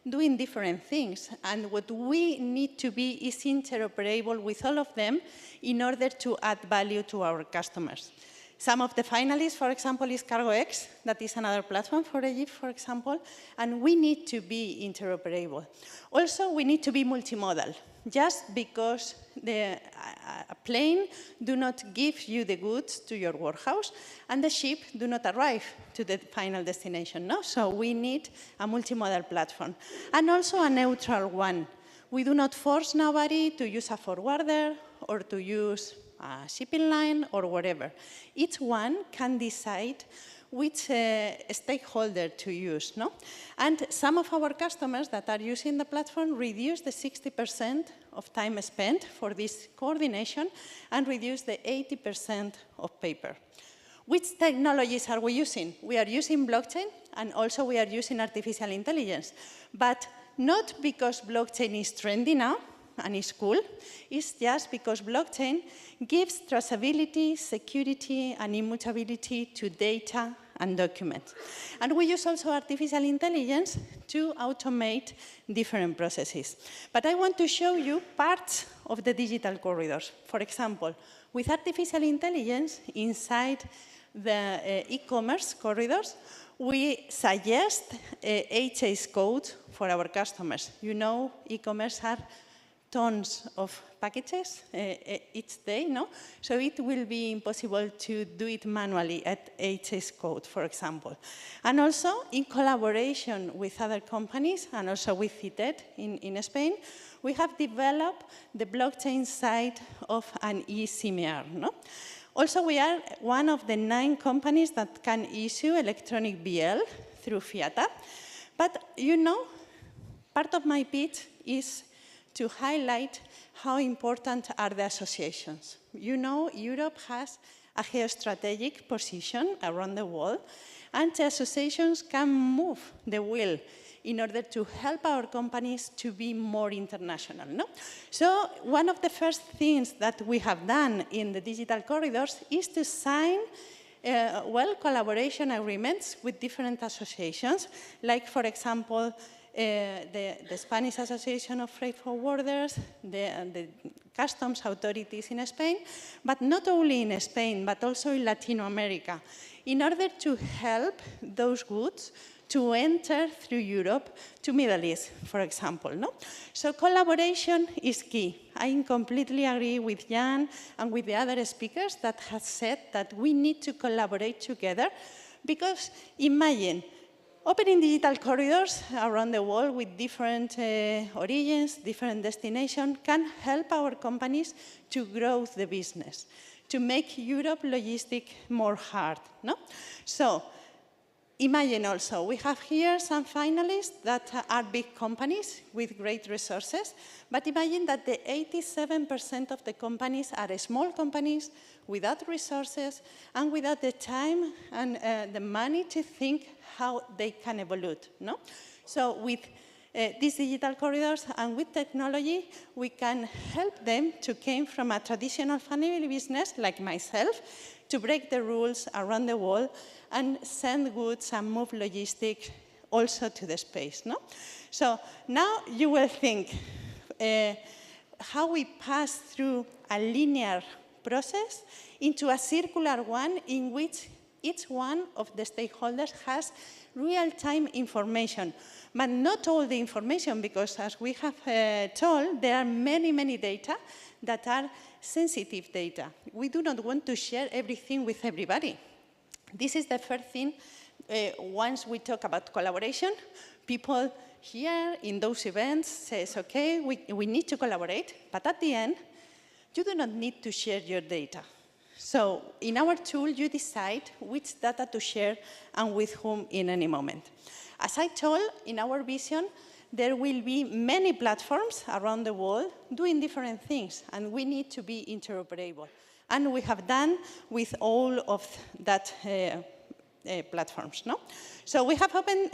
doing different things. And what we need to be is interoperable with all of them in order to add value to our customers. Some of the finalists, for example, is CargoX, that is another platform for Egypt, for example, and we need to be interoperable. Also, we need to be multimodal, just because a plane do not give you the goods to your warehouse, and the ship do not arrive to the final destination. No? So we need a multimodal platform, and also a neutral one. We do not force nobody to use a forwarder or to use a shipping line or whatever. Each one can decide which stakeholder to use. No? And some of our customers that are using the platform reduce the 60% of time spent for this coordination and reduce the 80% of paper. Which technologies are we using? We are using blockchain, and also we are using artificial intelligence. But not because blockchain is trendy now and is cool, it's just because blockchain gives traceability, security, and immutability to data and documents. And we use also artificial intelligence to automate different processes. But I want to show you parts of the digital corridors. For example, with artificial intelligence inside the e-commerce corridors, we suggest HS code for our customers. You know, e-commerce are tons of packages each day, no? So it will be impossible to do it manually at HS code, for example. And also, in collaboration with other companies, and also with CITED in Spain, we have developed the blockchain side of an eCMR, no? Also, we are one of the 9 companies that can issue electronic BL through FIATA. But, you know, part of my pitch is to highlight how important are the associations. You know, Europe has a geostrategic position around the world, and the associations can move the wheel in order to help our companies to be more international. No? So one of the first things that we have done in the digital corridors is to sign collaboration agreements with different associations, like, for example, the Spanish Association of Freight Forwarders, the customs authorities in Spain, but not only in Spain, but also in Latin America, in order to help those goods to enter through Europe to Middle East, for example. No? So collaboration is key. I completely agree with Jan and with the other speakers that have said that we need to collaborate together, because imagine opening digital corridors around the world with different origins, different destinations, can help our companies to grow the business, to make Europe logistic more hard. No? So imagine also, we have here some finalists that are big companies with great resources, but imagine that the 87% of the companies are small companies without resources and without the time and the money to think how they can evolve. No? So with these digital corridors and with technology, we can help them to come from a traditional family business, like myself, to break the rules around the world and send goods and move logistics also to the space. No? So now you will think how we pass through a linear process into a circular one in which each one of the stakeholders has real-time information, but not all the information, because as we have told, there are many, many data that are sensitive data. We do not want to share everything with everybody. This is the first thing. Once we talk about collaboration, people here in those events says, okay, we need to collaborate, but at the end, you do not need to share your data. So in our tool, you decide which data to share and with whom in any moment. As I told, in our vision, there will be many platforms around the world doing different things, and we need to be interoperable. And we have done with all of that platforms. No? So we have opened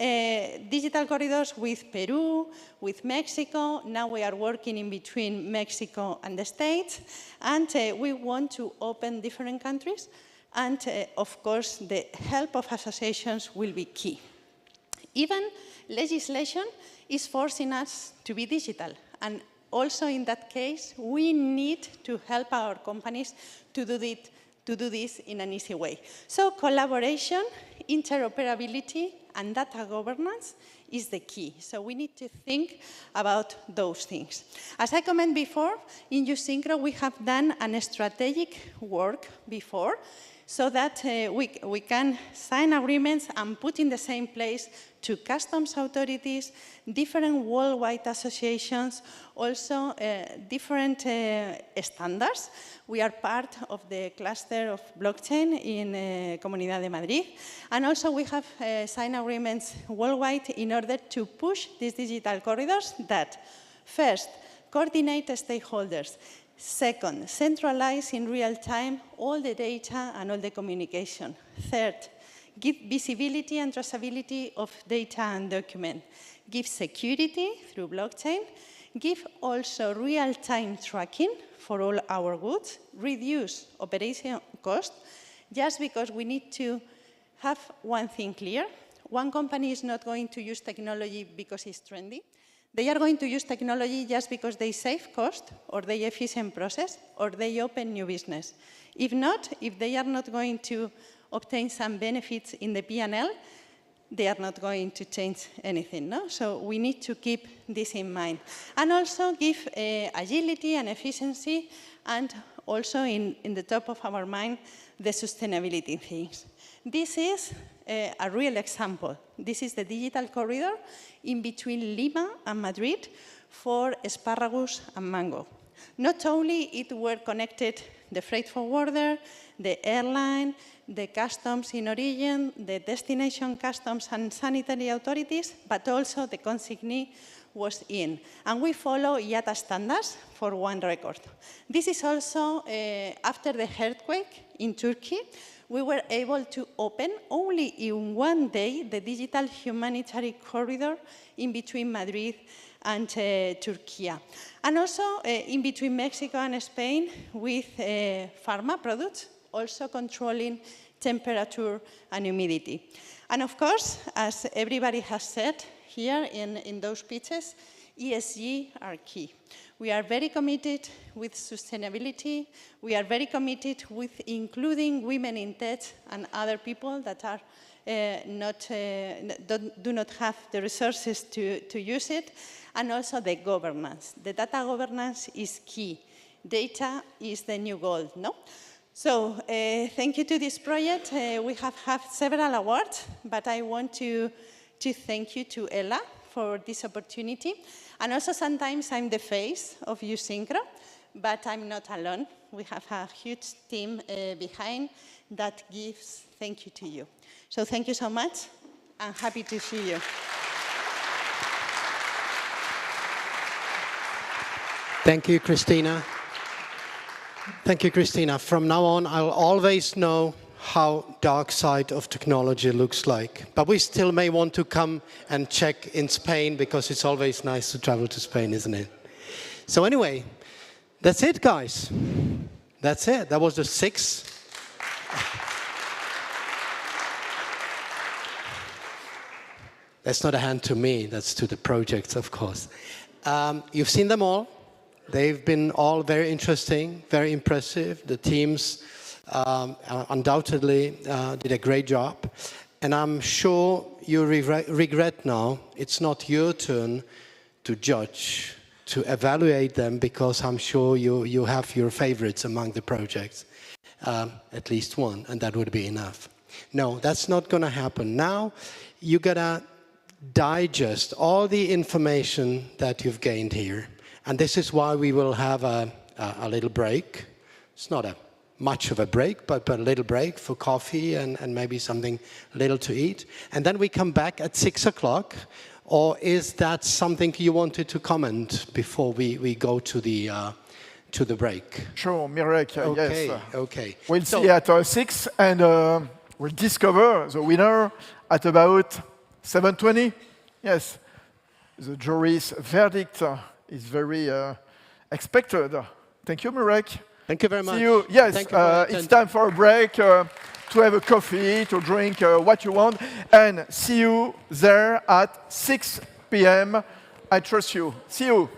digital corridors with Peru, with Mexico. Now we are working in between Mexico and the States. And we want to open different countries. And of course, the help of associations will be key. Even legislation is forcing us to be digital. And also in that case, we need to help our companies to do this in an easy way. So collaboration, interoperability, and data governance is the key. So we need to think about those things. As I commented before, in Usynchro we have done a strategic work before, so that we can sign agreements and put in the same place to customs authorities, different worldwide associations, also different standards. We are part of the cluster of blockchain in Comunidad de Madrid. And also we have signed agreements worldwide in order to push these digital corridors that, first, coordinate stakeholders. Second, centralize in real time all the data and all the communication. Third, give visibility and traceability of data and document. Give security through blockchain. Give also real-time tracking for all our goods. Reduce operation cost, just because we need to have one thing clear. One company is not going to use technology because it's trendy. They are going to use technology just because they save cost, or they efficient process, or they open new business. If not, if they are not going to obtain some benefits in the P&L, they are not going to change anything, no? So we need to keep this in mind. And also give agility and efficiency, and also in the top of our mind, the sustainability things. This is a real example. This is the digital corridor in between Lima and Madrid for asparagus and mango. Not only it were connected the freight forwarder, the airline, the customs in origin, the destination customs and sanitary authorities, but also the consignee was in. And we follow IATA standards for one record. This is also after the earthquake in Turkey. We were able to open only in one day the digital humanitarian corridor in between Madrid and Turkey. And also in between Mexico and Spain with pharma products, also controlling temperature and humidity. And of course, as everybody has said here in those pitches, ESG are key. We are very committed with sustainability. We are very committed with including women in tech and other people that are do not have the resources to use it. And also the governance. The data governance is key. Data is the new gold, no? So thank you to this project. We have had several awards, but I want to thank you to Ella for this opportunity. And also sometimes I'm the face of Usynchro, but I'm not alone. We have a huge team behind that gives thank you to you. So thank you so much. I'm happy to see you. Thank you, Christina. Thank you, Christina. From now on, I'll always know how dark side of technology looks like. But we still may want to come and check in Spain, because it's always nice to travel to Spain, isn't it? So anyway, that's it, guys. That's it. That was the 6th. That's not a hand to me. That's to the projects, of course. You've seen them all. They've been all very interesting, very impressive. The teams undoubtedly did a great job. And I'm sure you regret now it's not your turn to judge, to evaluate them, because I'm sure you have your favorites among the projects, at least one, and that would be enough. No, that's not going to happen. Now you got to digest all the information that you've gained here. And this is why we will have a little break. It's not much of a break, but a little break for coffee and maybe something little to eat. And then we come back at 6 o'clock. Or is that something you wanted to comment before we go to the break? Sure, Mirek, okay, yes. Okay. We'll see at 6, and we'll discover the winner at about 7:20. Yes, the jury's verdict is very expected. Thank you, Mirek. Thank you very much. See you. Yes, Thank you it's time for a break, to have a coffee, to drink what you want, and see you there at 6 p.m. I trust you. See you.